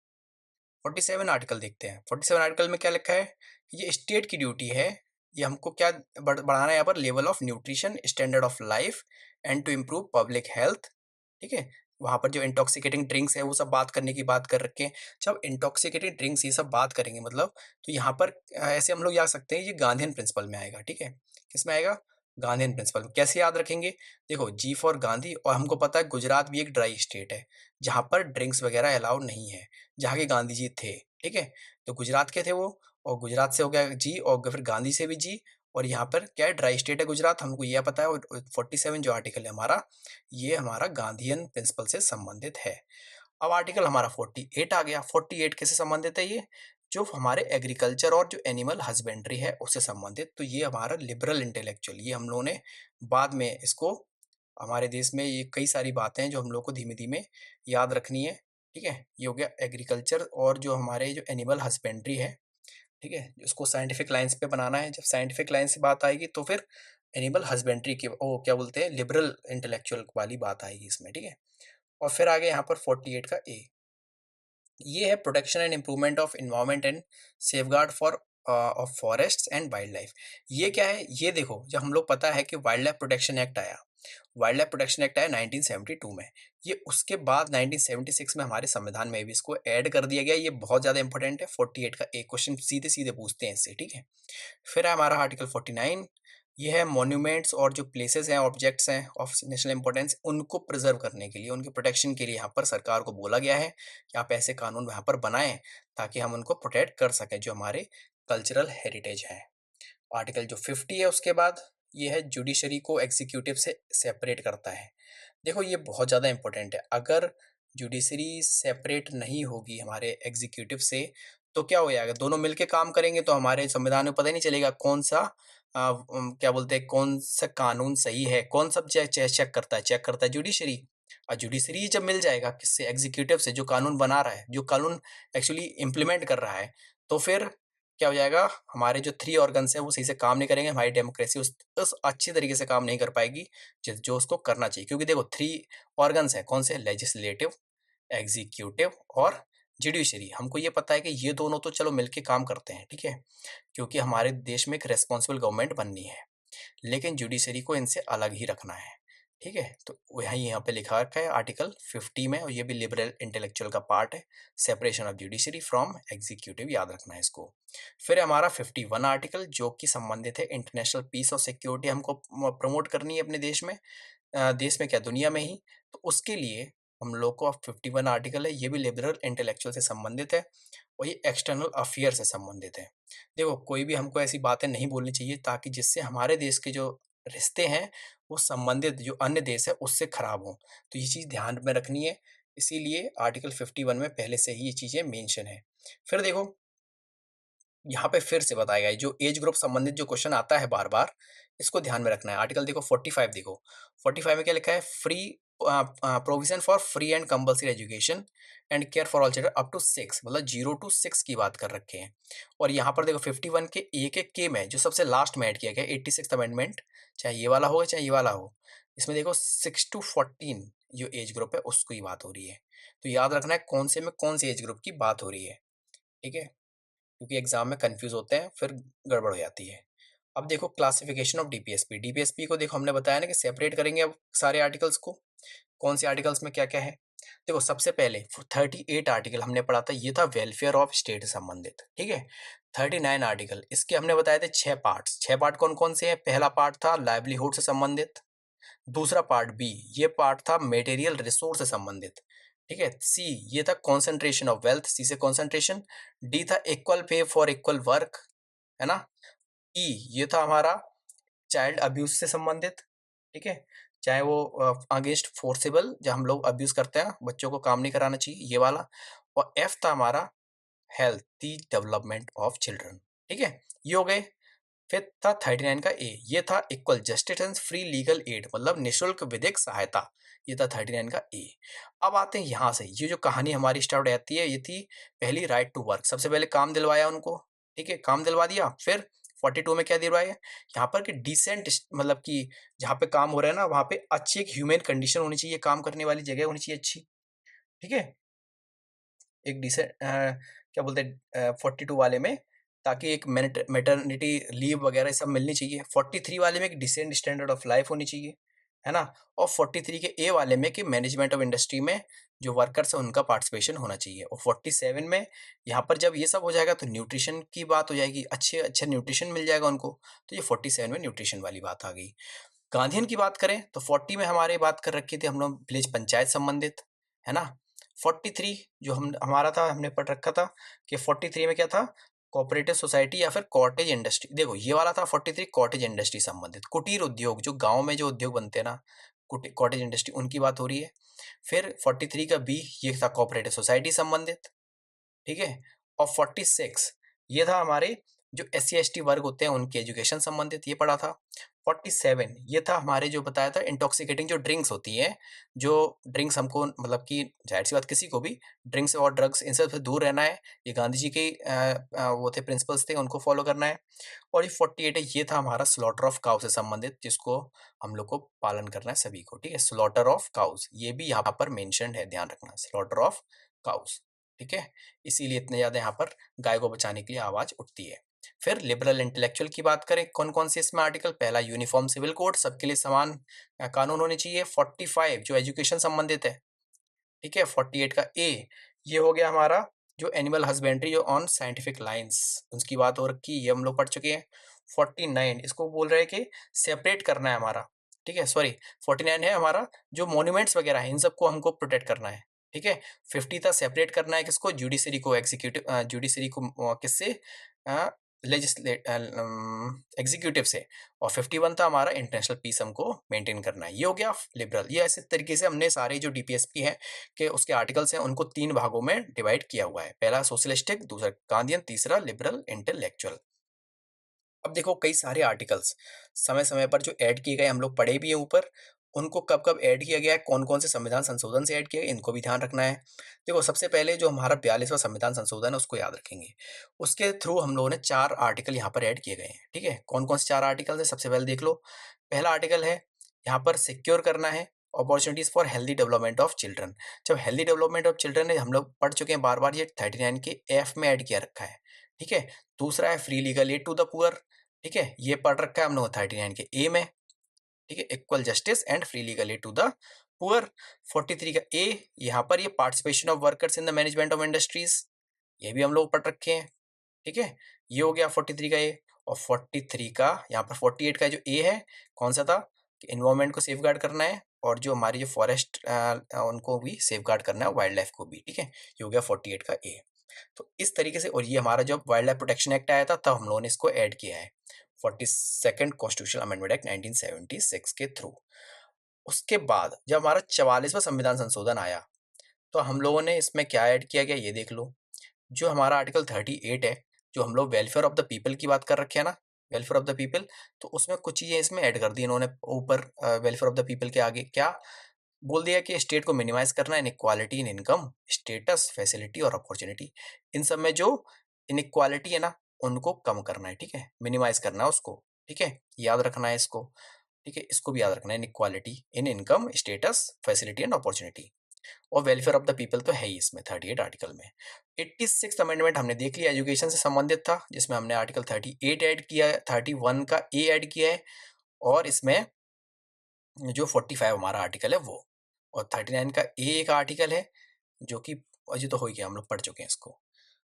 47 आर्टिकल देखते हैं। 47 आर्टिकल में क्या लिखा है, ये स्टेट की ड्यूटी है, ये हमको क्या बढ़ाना है यहाँ पर, level of nutrition, standard of life and to improve public health. ठीक है, वहाँ पर जो इंटॉक्सिकेटिंग ड्रिंक्स है वो सब बात करने की बात कर रखे हैं। जब इंटॉक्सिकेटिंग ड्रिंक्स ये सब बात करेंगे मतलब, तो यहाँ पर ऐसे हम लोग याद सकते हैं, ये गांधीयन प्रिंसिपल में आएगा। ठीक है, किस में आएगा? गांधीयन प्रिंसिपल में। कैसे याद रखेंगे? देखो, जी फॉर गांधी, और हमको पता है गुजरात भी एक ड्राई स्टेट है जहाँ पर ड्रिंक्स वगैरह अलाउड नहीं है, जहाँ के गांधी जी थे। ठीक है, तो गुजरात के थे वो, और गुजरात से हो गया जी, और फिर गांधी से भी जी। और यहाँ पर क्या है, ड्राई स्टेट है गुजरात, हमको यह पता है। और 47 जो आर्टिकल है हमारा, ये हमारा गांधीयन प्रिंसिपल से संबंधित है। अब आर्टिकल हमारा 48 आ गया। 48 किससे संबंधित है ये? जो हमारे एग्रीकल्चर और जो एनिमल हस्बेंड्री है उससे संबंधित। तो ये हमारा लिबरल इंटेलेक्चुअल, ये हम लोगों ने बाद में इसको, हमारे देश में ये कई सारी बातें हैं जो हम लोग को धीमे धीमे याद रखनी है। ठीक है, ये हो गया एग्रीकल्चर, और जो हमारे जो एनिमल हस्बेंड्री है। ठीक है, उसको साइंटिफिक लाइंस पे बनाना है। जब साइंटिफिक लाइन से बात आएगी तो फिर एनिमल हस्बेंड्री की, ओ क्या बोलते हैं, लिबरल इंटेलेक्चुअल वाली बात आएगी इसमें। ठीक है, और फिर आगे यहाँ पर 48 का ए, ये है protection and improvement of environment and safeguard for of forests and wild life. ये क्या है, ये देखो, जब हम लोग पता है कि वाइल्ड लाइफ प्रोटेक्शन एक्ट आया, वाइल्ड लाइफ प्रोटेक्शन एक्ट आया 1972 में। ये उसके बाद 1976 में हमारे संविधान में भी इसको ऐड कर दिया गया। ये बहुत ज़्यादा इंपॉर्टेंट है। 48 का एक क्वेश्चन सीधे-सीधे पूछते हैं इससे, ठीक है? फिर है हमारा आर्टिकल 49। ये है मॉन्यूमेंट्स और जो प्लेसेस हैं, ऑब्जेक्ट्स हैं ऑफ नेशनल इंपॉर्टेंस, उनको प्रिजर्व करने के लिए, उनके प्रोटेक्शन के लिए यहाँ पर सरकार को बोला गया है कि आप ऐसे कानून यहाँ पर बनाएँ ताकि हम उनको प्रोटेक्ट कर सकें, जो हमारे कल्चरल हेरिटेज है। आर्टिकल जो 50 है उसके बाद, ये है जुडिशरी को एग्जीक्यूटिव से सेपरेट करता है। देखो ये बहुत ज़्यादा इंपॉर्टेंट है। अगर जुडिशरी सेपरेट नहीं होगी हमारे एग्जीक्यूटिव से, तो क्या हो जाएगा? दोनों मिलके काम करेंगे तो हमारे संविधान में पता ही नहीं चलेगा कौन सा क्या बोलते हैं, कौन सा कानून सही है, कौन सब चेक करता है? चेक करता है जुडिशरी। और जुडिशरी जब मिल जाएगा किससे? एग्जीक्यूटिव से, जो कानून बना रहा है, जो कानून एक्चुअली इम्प्लीमेंट कर रहा है, तो फिर क्या हो जाएगा? हमारे जो 3 ऑर्गन्स हैं वो सही से काम नहीं करेंगे, हमारी डेमोक्रेसी उस अच्छी तरीके से काम नहीं कर पाएगी जो उसको करना चाहिए। क्योंकि देखो 3 ऑर्गन्स हैं, कौन से? लेजिस्लेटिव, एग्जीक्यूटिव और जुडिशरी। हमको ये पता है कि ये दोनों तो चलो मिलके काम करते हैं, ठीक है? क्योंकि हमारे देश में एक रिस्पॉन्सिबल गवर्नमेंट बननी है। लेकिन जुडिशरी को इनसे अलग ही रखना है, ठीक है? तो वही यहाँ पे लिखा रखा है आर्टिकल 50 में, और ये भी लिबरल इंटेलेक्चुअल का पार्ट है, separation of judiciary from executive, याद रखना है इसको। फिर हमारा 51 आर्टिकल जो कि संबंधित है इंटरनेशनल पीस और सिक्योरिटी, हमको प्रमोट करनी है अपने देश में, देश में क्या दुनिया में ही। तो उसके लिए हम लोग को 51 आर्टिकल है, ये भी लिबरल इंटेलेक्चुअल से संबंधित है और ये एक्सटर्नल अफेयर से संबंधित है। देखो कोई भी हमको ऐसी बातें नहीं बोलनी चाहिए ताकि जिससे हमारे देश के जो रिश्ते हैं वो संबंधित जो अन्य देश है उससे खराब हो। तो ये चीज़ ध्यान में रखनी है, इसीलिए आर्टिकल 51 में पहले से ही ये चीज़ें मेंशन है। फिर देखो यहाँ पे फिर से बताया गया है, जो एज ग्रुप संबंधित जो क्वेश्चन आता है बार-बार, इसको ध्यान में रखना है। आर्टिकल देखो 45 देखो, 45 में क्या लिखा है? Free provision for free and compulsory education and care for all children up to 6, मतलब 0 टू 6 की बात कर रखे हैं। और यहाँ पर देखो 51 के एक-एक के में जो सबसे लास्ट में ऐड किया गया है 86th अमेंडमेंट, चाहे ये वाला हो चाहे ये वाला हो। इसमें देखो 6 टू 14 जो एज ग्रुप है उसकी बात हो रही है। तो याद रखना है कौन से में कौन सी एज ग्रुप की बात हो रही है, ठीक है? क्योंकि एग्जाम में कंफ्यूज होते हैं, फिर गड़बड़ हो जाती है। अब देखो क्लासिफिकेशन ऑफ डीपीएसपी। डीपीएसपी को देखो हमने बताया ना कि सेपरेट करेंगे अब सारे आर्टिकल्स को। कौन से आर्टिकल्स में क्या-क्या है? देखो सबसे पहले 38 आर्टिकल हमने पढ़ा था, ये था वेलफेयर ऑफ स्टेट से संबंधित, ठीक है? 39 आर्टिकल, इसके हमने बताए थे 6 पार्ट्स। 6 पार्ट कौन-कौन से हैं? पहला पार्ट था लाइवलीहुड से संबंधित, दूसरा पार्ट बी, ये पार्ट था मटेरियल रिसोर्स से संबंधित, ठीक है? सी, ये था कंसंट्रेशन ऑफ वेल्थ, सी से कंसंट्रेशन। डी था equal pay for equal work, है ना? ई, ये था हमारा चाइल्ड अब्यूज से संबंधित, ठीक है? चाहे वो अगेंस्ट फोर्सेबल, जब हम लोग अब्यूज करते हैं, बच्चों को काम नहीं कराना चाहिए, ये वाला। और एफ था हमारा हेल्थी डेवलपमेंट ऑफ चिल्ड्रन, ठीक है? ये हो गए। फिर था 39 का ए, ये था equal justice and free legal add, मतलब निशुल्क विधिक सहायता, ये था 39 का ए। अब आते हैं यहाँ से, ये जो कहानी हमारी स्टार्ट हो जाती है, ये थी पहली राइट टू वर्क। सबसे पहले काम दिलवाया उनको, ठीक है? काम दिलवा दिया। फिर 42 में क्या दिलवाया? यहाँ पर कि डिसेंट, मतलब कि जहाँ पे काम हो रहा है ना वहाँ पे अच्छी एक ह्यूमन कंडीशन होनी चाहिए, काम करने वाली जगह होनी चाहिए अच्छी, ठीक है? एक क्या बोलते हैं 42 वाले में, ताकि एक मैटरनिटी लीव वगैरह सब मिलनी चाहिए। 43 वाले में एक डिसेंट स्टैंडर्ड ऑफ लाइफ होनी चाहिए, है ना? और 43 के ए वाले में कि मैनेजमेंट ऑफ इंडस्ट्री में जो वर्कर्स हैं उनका पार्टिसिपेशन होना चाहिए। और 47 में यहाँ पर जब ये सब हो जाएगा तो न्यूट्रिशन की बात हो जाएगी, अच्छे अच्छे न्यूट्रिशन मिल जाएगा उनको। तो ये 47 में न्यूट्रिशन वाली बात आ गई। गांधीयन की बात करें तो 40 में हमारे बात कर रखी थी हम लोग विलेज पंचायत संबंधित, है ना? 43 जो हम हमारा था, हमने पढ़ रखा था कि 43 में क्या था? कोऑपरेटिव सोसाइटी या फिर कॉटेज इंडस्ट्री। देखो ये वाला था 43 कॉटेज इंडस्ट्री संबंधित, कुटीर उद्योग, जो गाँव में जो उद्योग बनते हैं ना, कॉटेज इंडस्ट्री, उनकी बात हो रही है। फिर 43 का बी, ये था कोऑपरेटिव सोसाइटी संबंधित, ठीक है? और 46 ये था हमारे जो एससी एसटी वर्ग होते हैं उनकी एजुकेशन संबंधित, ये पढ़ा था। 47 ये था हमारे जो बताया था इंटॉक्सिकेटिंग जो ड्रिंक्स होती हैं, जो ड्रिंक्स हमको, मतलब कि जाहिर सी बात किसी को भी ड्रिंक्स और ड्रग्स इन सब से दूर रहना है। ये गांधी जी के वो थे, प्रिंसिपल्स थे, उनको फॉलो करना है। और ये 48 है, ये था हमारा स्लॉटर ऑफ काउ से संबंधित, जिसको हम लोग को पालन करना है सभी को, ठीक है? स्लॉटर ऑफ काउस, ये भी यहाँ पर मेंशन्ड है, ध्यान रखना, स्लॉटर ऑफ काउस, ठीक है? इसीलिए इतने ज़्यादा यहाँ पर गाय को बचाने के लिए आवाज़ उठती है। फिर लिबरल इंटेलेक्चुअल की बात करें, कौन-कौन से इसमें आर्टिकल, पहला यूनिफॉर्म सिविल कोड, सबके लिए समान कानून होने चाहिए। 45 जो एजुकेशन संबंधित है, ठीक है। 48 का ए, ये हो गया हमारा जो एनिमल हस्बेंड्री जो ऑन साइंटिफिक लाइन्स, उसकी बात हो रखी, ये हम लोग पढ़ चुके हैं। 49 इसको बोल रहे हैं कि सेपरेट करना है हमारा, ठीक है, सॉरी 49 है हमारा जो मॉन्यूमेंट्स वगैरह है इन सबको हमको प्रोटेक्ट करना है, ठीक है। 50 था सेपरेट करना है किसको, जुडिशरी को, एग्जीक्यूटिव जुडिशरी को किससे, लेजिस्लेट एग्जीक्यूटिव से। और 51 था हमारा इंटरनेशनल पीस हमको मेंटेन करना है। ये हो गया लिबरल। ये ऐसे तरीके से हमने सारे जो डीपीएसपी हैं के उसके आर्टिकल्स हैं उनको 3 भागों में डिवाइड किया हुआ है। पहला सोशलिस्टिक, दूसरा गांधीयन, तीसरा लिबरल इंटेलेक्चुअल। अब देखो कई सारे आर्टिकल्स समय-समय पर जो ऐड किए गए हम लोग पढ़े भी हैं ऊपर, उनको कब-कब ऐड किया गया है, कौन-कौन से संविधान संशोधन से ऐड किया गया है, इनको भी ध्यान रखना है। देखो सबसे पहले जो हमारा 42वां संविधान संशोधन है उसको याद रखेंगे। उसके थ्रू हम लोगों ने 4 आर्टिकल यहाँ पर ऐड किए गए हैं, ठीक है? कौन-कौन से 4 आर्टिकल्स हैं सबसे पहले देख लो। पहला आर्टिकल है यहाँ पर सिक्योर करना है opportunities for healthy development of children. जब हेल्दी डेवलपमेंट ऑफ चिल्ड्रन है हम लोग पढ़ चुके हैं बार-बार, ये 39 के एफ में ऐड किया रखा है, ठीक है? दूसरा है free legal aid to the poor, ठीक है, ये पढ़ रखा है हम लोग 39 के ए में, ठीक है, equal justice and free legal aid to the poor. 43 का ए, यहाँ पर ये participation of workers in the management of industries, ये भी हम लोग पढ़ रखे हैं, ठीक है। ये हो गया 43 का ए। और 43 का यहाँ पर 48 का जो ए है कौन सा था कि इन्वायरमेंट को सेफगार्ड करना है और जो हमारी जो फॉरेस्ट उनको भी सेफगार्ड करना है, वाइल्ड लाइफ को भी, ठीक है। ये हो गया 48 का ए। तो इस तरीके से, और ये हमारा जब वाइल्ड लाइफ प्रोटेक्शन एक्ट आया था तब हम लोगों ने इसको ऐड किया है 42nd कॉन्स्टिट्यूशनल अमेंडमेंट एक्ट 1976 के थ्रू। उसके बाद जब हमारा 44वां संविधान संशोधन आया तो हम लोगों ने इसमें क्या ऐड किया गया ये देख लो। जो हमारा आर्टिकल 38 है, जो हम लोग वेलफेयर ऑफ द पीपल की बात कर रखे हैं ना, वेलफेयर ऑफ द पीपल, तो उसमें कुछ चीजें इसमें ऐड कर दी इन्होंने ऊपर। वेलफेयर ऑफ द पीपल के आगे क्या बोल दिया कि स्टेट को मिनिमाइज करना है inequality in income, status, facility और अपॉर्चुनिटी। इन सब में जो इनइक्वालिटी है ना उनको कम करना है, ठीक है, मिनिमाइज करना है उसको, ठीक है, याद रखना है इसको, ठीक है, इसको भी याद रखना है, inequality in income, status, facility and opportunity. और वेलफेयर ऑफ द पीपल तो है ही इसमें 38 आर्टिकल में। 86th अमेंडमेंट हमने देख लिया, एजुकेशन से संबंधित था, जिसमें हमने आर्टिकल 38 ऐड किया है, 31 का ए ऐड किया है, और इसमें जो 45 हमारा आर्टिकल है वो, और 39 का ए एक आर्टिकल है जो कि अजी तो हो ही गया, हम लोग पढ़ चुके हैं इसको।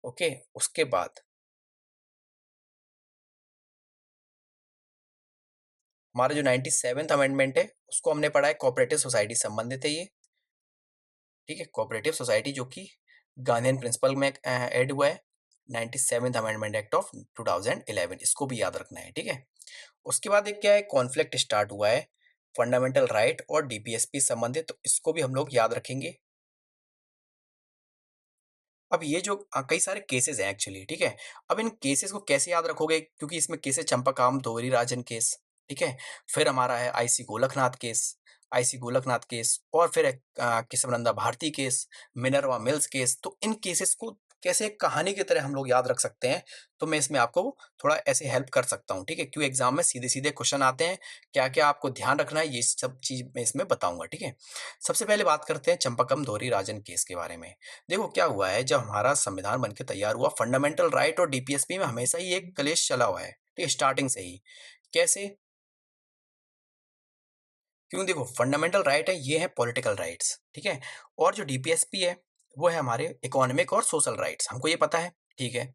ओके, उसके बाद हमारा जो 97th अमेंडमेंट है उसको हमने पढ़ा है, कोऑपरेटिव सोसाइटी संबंधित है ये, ठीक है, कोऑपरेटिव सोसाइटी जो कि गांधीयन प्रिंसिपल में ऐड हुआ है। 97th अमेंडमेंट एक्ट ऑफ 2011, इसको भी याद रखना है, ठीक है। उसके बाद एक क्या है, कॉन्फ्लिक्ट स्टार्ट हुआ है फंडामेंटल राइट और डीपीएसपी संबंधित, तो इसको भी हम लोग याद रखेंगे। अब ये जो कई सारे केसेस हैं एक्चुअली, ठीक है। अब इन केसेस को कैसे याद रखोगे, क्योंकि इसमें केसेस चंपाकाम दोहरी राजन केस, ठीक है, फिर हमारा है IC Golaknath case, IC Golaknath case, और फिर Kesavananda Bharati case, Minerva Mills case. तो इन केसेस को कैसे एक कहानी की तरह हम लोग याद रख सकते हैं, तो मैं इसमें आपको थोड़ा ऐसे हेल्प कर सकता हूँ, ठीक है, क्यों एग्जाम में सीधे सीधे क्वेश्चन आते हैं, क्या क्या आपको ध्यान रखना है ये सब चीज मैं इसमें बताऊंगा, ठीक है। सबसे पहले बात करते हैं चंपाकम दोहरी राजन केस के बारे में। देखो क्या हुआ है, जब हमारा संविधान बनके तैयार हुआ, फंडामेंटल राइट और डीपीएसपी में हमेशा ही एक कलेश चला हुआ है, ठीक है, स्टार्टिंग से ही। कैसे? क्यों? देखो फंडामेंटल राइट है, ये है पॉलिटिकल राइट्स, ठीक है, और जो डीपीएसपी है वो है हमारे इकोनॉमिक और सोशल राइट्स, हमको ये पता है, ठीक है।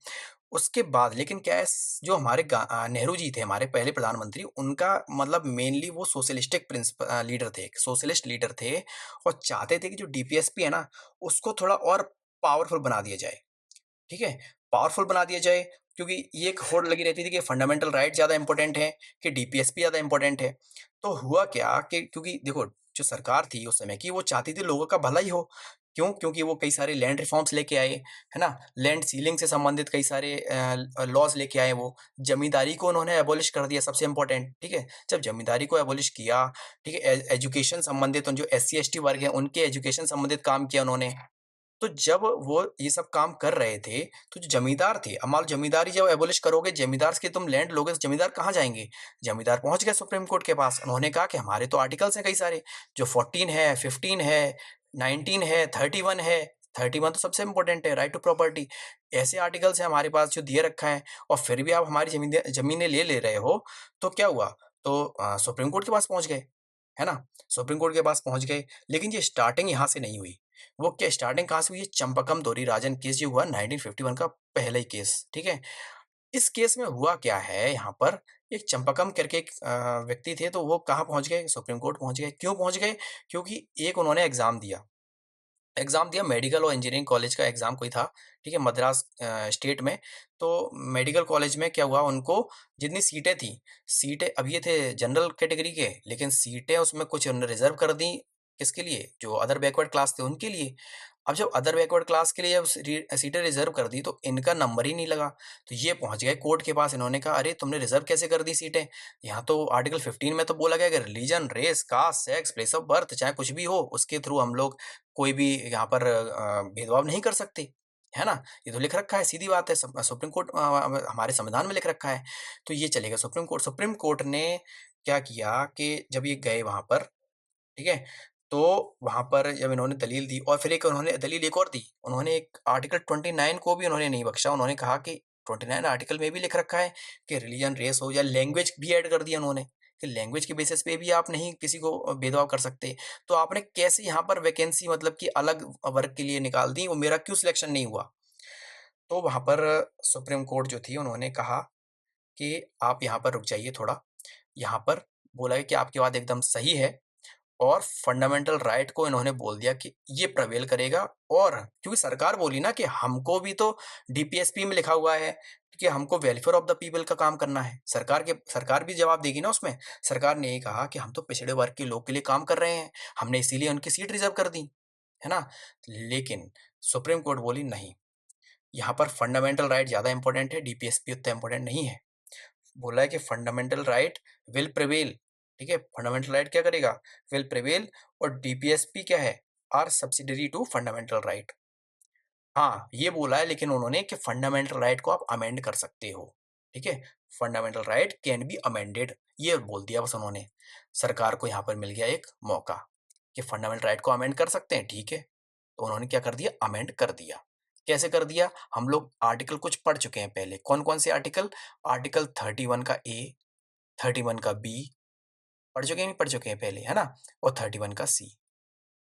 उसके बाद लेकिन क्या है, जो हमारे नेहरू जी थे हमारे पहले प्रधानमंत्री, उनका मतलब मेनली वो सोशलिस्टिक लीडर थे, सोशलिस्ट लीडर थे, और चाहते थे कि जो डीपीएसपी है ना उसको थोड़ा और पावरफुल बना दिया जाए, ठीक है, पावरफुल बना दिया जाए, क्योंकि ये एक होड़ लगी रहती थी कि फंडामेंटल राइट ज़्यादा इंपॉर्टेंट है कि डीपीएसपी ज़्यादा इंपॉर्टेंट है। तो हुआ क्या कि क्योंकि देखो जो सरकार थी उस समय की वो चाहती थी लोगों का भला ही हो। क्यों? क्योंकि वो कई सारे लैंड रिफॉर्म्स लेके आए, है ना? लैंड सीलिंग से संबंधित कई सारे लॉज़ लेके आए वो। ज़मींदारी को उन्होंने एबॉलिश कर दिया सबसे इम्पोर्टेंट, ठीक है? जब ज़मींदारी को एबॉलिश किया, ठीक है? एजुकेशन संबंधित जो एससी एसटी वर्ग है उनके एजुकेशन संबंधित काम किया उन्होंने। तो जब वो ये सब काम कर रहे थे, तो जो जमींदार थे, अब मान लो जमींदारी जब एबॉलिश करोगे, जमींदार के तुम लैंड लोगे, तो जमींदार कहाँ जाएँगे? जमींदार पहुँच गए सुप्रीम कोर्ट के पास। उन्होंने कहा कि हमारे तो आर्टिकल्स हैं कई सारे, जो 14 है, 15 है, 19 है, 31 है। 31 तो सबसे इम्पोर्टेंट है, राइट टू प्रॉपर्टी। ऐसे आर्टिकल्स हैं हमारे पास जो दिए रखा है और फिर भी आप हमारी ज़मीनें ले रहे हो, तो क्या हुआ? तो सुप्रीम कोर्ट के पास पहुँच गए, है ना? सुप्रीम कोर्ट के पास पहुँच गए, लेकिन ये स्टार्टिंग यहाँ से नहीं हुई। वो क्या स्टार्टिंग कहाँ से हुई? ये चंपकम दोरीराजन केस जो हुआ 1951 का पहला ही केस, ठीक है? इस केस में हुआ क्या है यहाँ पर, एक चंपाकम करके एक व्यक्ति थे, तो वो कहाँ पहुँच गए? सुप्रीम कोर्ट पहुँच गए। क्यों पहुँच गए? क्योंकि एक उन्होंने एग्ज़ाम दिया मेडिकल और इंजीनियरिंग कॉलेज का एग्ज़ाम कोई था, ठीक है? मद्रास स्टेट में। तो मेडिकल कॉलेज में क्या हुआ उनको जितनी सीटें थी, सीटें अब ये थे जनरल कैटेगरी के, लेकिन सीटें उसमें कुछ उन्होंने रिज़र्व कर दी, किसके लिए? जो अदर बैकवर्ड क्लास थे उनके लिए। अब जब अदर बैकवर्ड क्लास के लिए अब सीटें रिज़र्व कर दी तो इनका नंबर ही नहीं लगा। तो ये पहुँच गए कोर्ट के पास, इन्होंने कहा अरे तुमने रिज़र्व कैसे कर दी सीटें? यहाँ तो आर्टिकल 15 में तो बोला गया है कि religion, race, caste, sex, place of birth चाहे कुछ भी हो, उसके थ्रू हम लोग कोई भी यहाँ पर भेदभाव नहीं कर सकते, है ना? ये तो लिख रखा है, सीधी बात है, सुप्रीम कोर्ट हमारे संविधान में लिख रखा है, तो ये चलेगा सुप्रीम कोर्ट। सुप्रीम कोर्ट ने क्या किया कि जब ये गए वहाँ पर, ठीक है? तो वहाँ पर जब इन्होंने दलील दी और फिर एक उन्होंने दलील एक और दी, उन्होंने एक आर्टिकल 29 को भी उन्होंने नहीं बख्शा, उन्होंने कहा कि 29 आर्टिकल में भी लिख रखा है कि रिलीजन, रेस हो या लैंग्वेज भी ऐड कर दिया उन्होंने, कि लैंग्वेज के बेसिस पे भी आप नहीं किसी को भेदभाव कर सकते। तो आपने कैसे यहाँ पर वैकेंसी मतलब कि अलग वर्ग के लिए निकाल दी, वो मेरा क्यों सिलेक्शन नहीं हुआ? तो वहाँ पर सुप्रीम कोर्ट जो थी उन्होंने कहा कि आप यहाँ पर रुक जाइए थोड़ा, यहाँ पर बोला है कि आपकी बात एकदम सही है और फंडामेंटल राइट को इन्होंने बोल दिया कि ये प्रिवेल करेगा। और क्योंकि सरकार बोली ना कि हमको भी तो डीपीएसपी में लिखा हुआ है कि हमको वेलफेयर ऑफ द पीपल का काम करना है। सरकार भी जवाब देगी ना उसमें। सरकार ने यही कहा कि हम तो पिछड़े वर्ग के लोग के लिए काम कर रहे हैं, हमने इसीलिए उनकी सीट रिज़र्व कर दी, है ना? लेकिन सुप्रीम कोर्ट बोली नहीं, यहाँ पर फंडामेंटल राइट ज़्यादा इम्पोर्टेंट है, डीपीएसपी उतना इम्पोर्टेंट नहीं है। बोला है कि फंडामेंटल राइट विल प्रिवेल, ठीक है? फंडामेंटल राइट क्या करेगा? Will prevail. और डीपीएसपी क्या है? Are subsidiary to fundamental right. हाँ, ये बोला है लेकिन उन्होंने कि फंडामेंटल राइट को आप अमेंड कर सकते हो, ठीक है? Fundamental right can be amended, ये बोल दिया बस उन्होंने। सरकार को यहाँ पर मिल गया एक मौका कि फंडामेंटल राइट को अमेंड कर सकते हैं, ठीक है? तो उन्होंने क्या कर दिया? अमेंड कर दिया। कैसे कर दिया? हम लोग आर्टिकल कुछ पढ़ चुके हैं पहले। कौन-कौन से आर्टिकल? आर्टिकल 31 का ए, 31 का बी पढ़ चुके हैं, नहीं पढ़ चुके हैं पहले, है ना? और 31 का सी।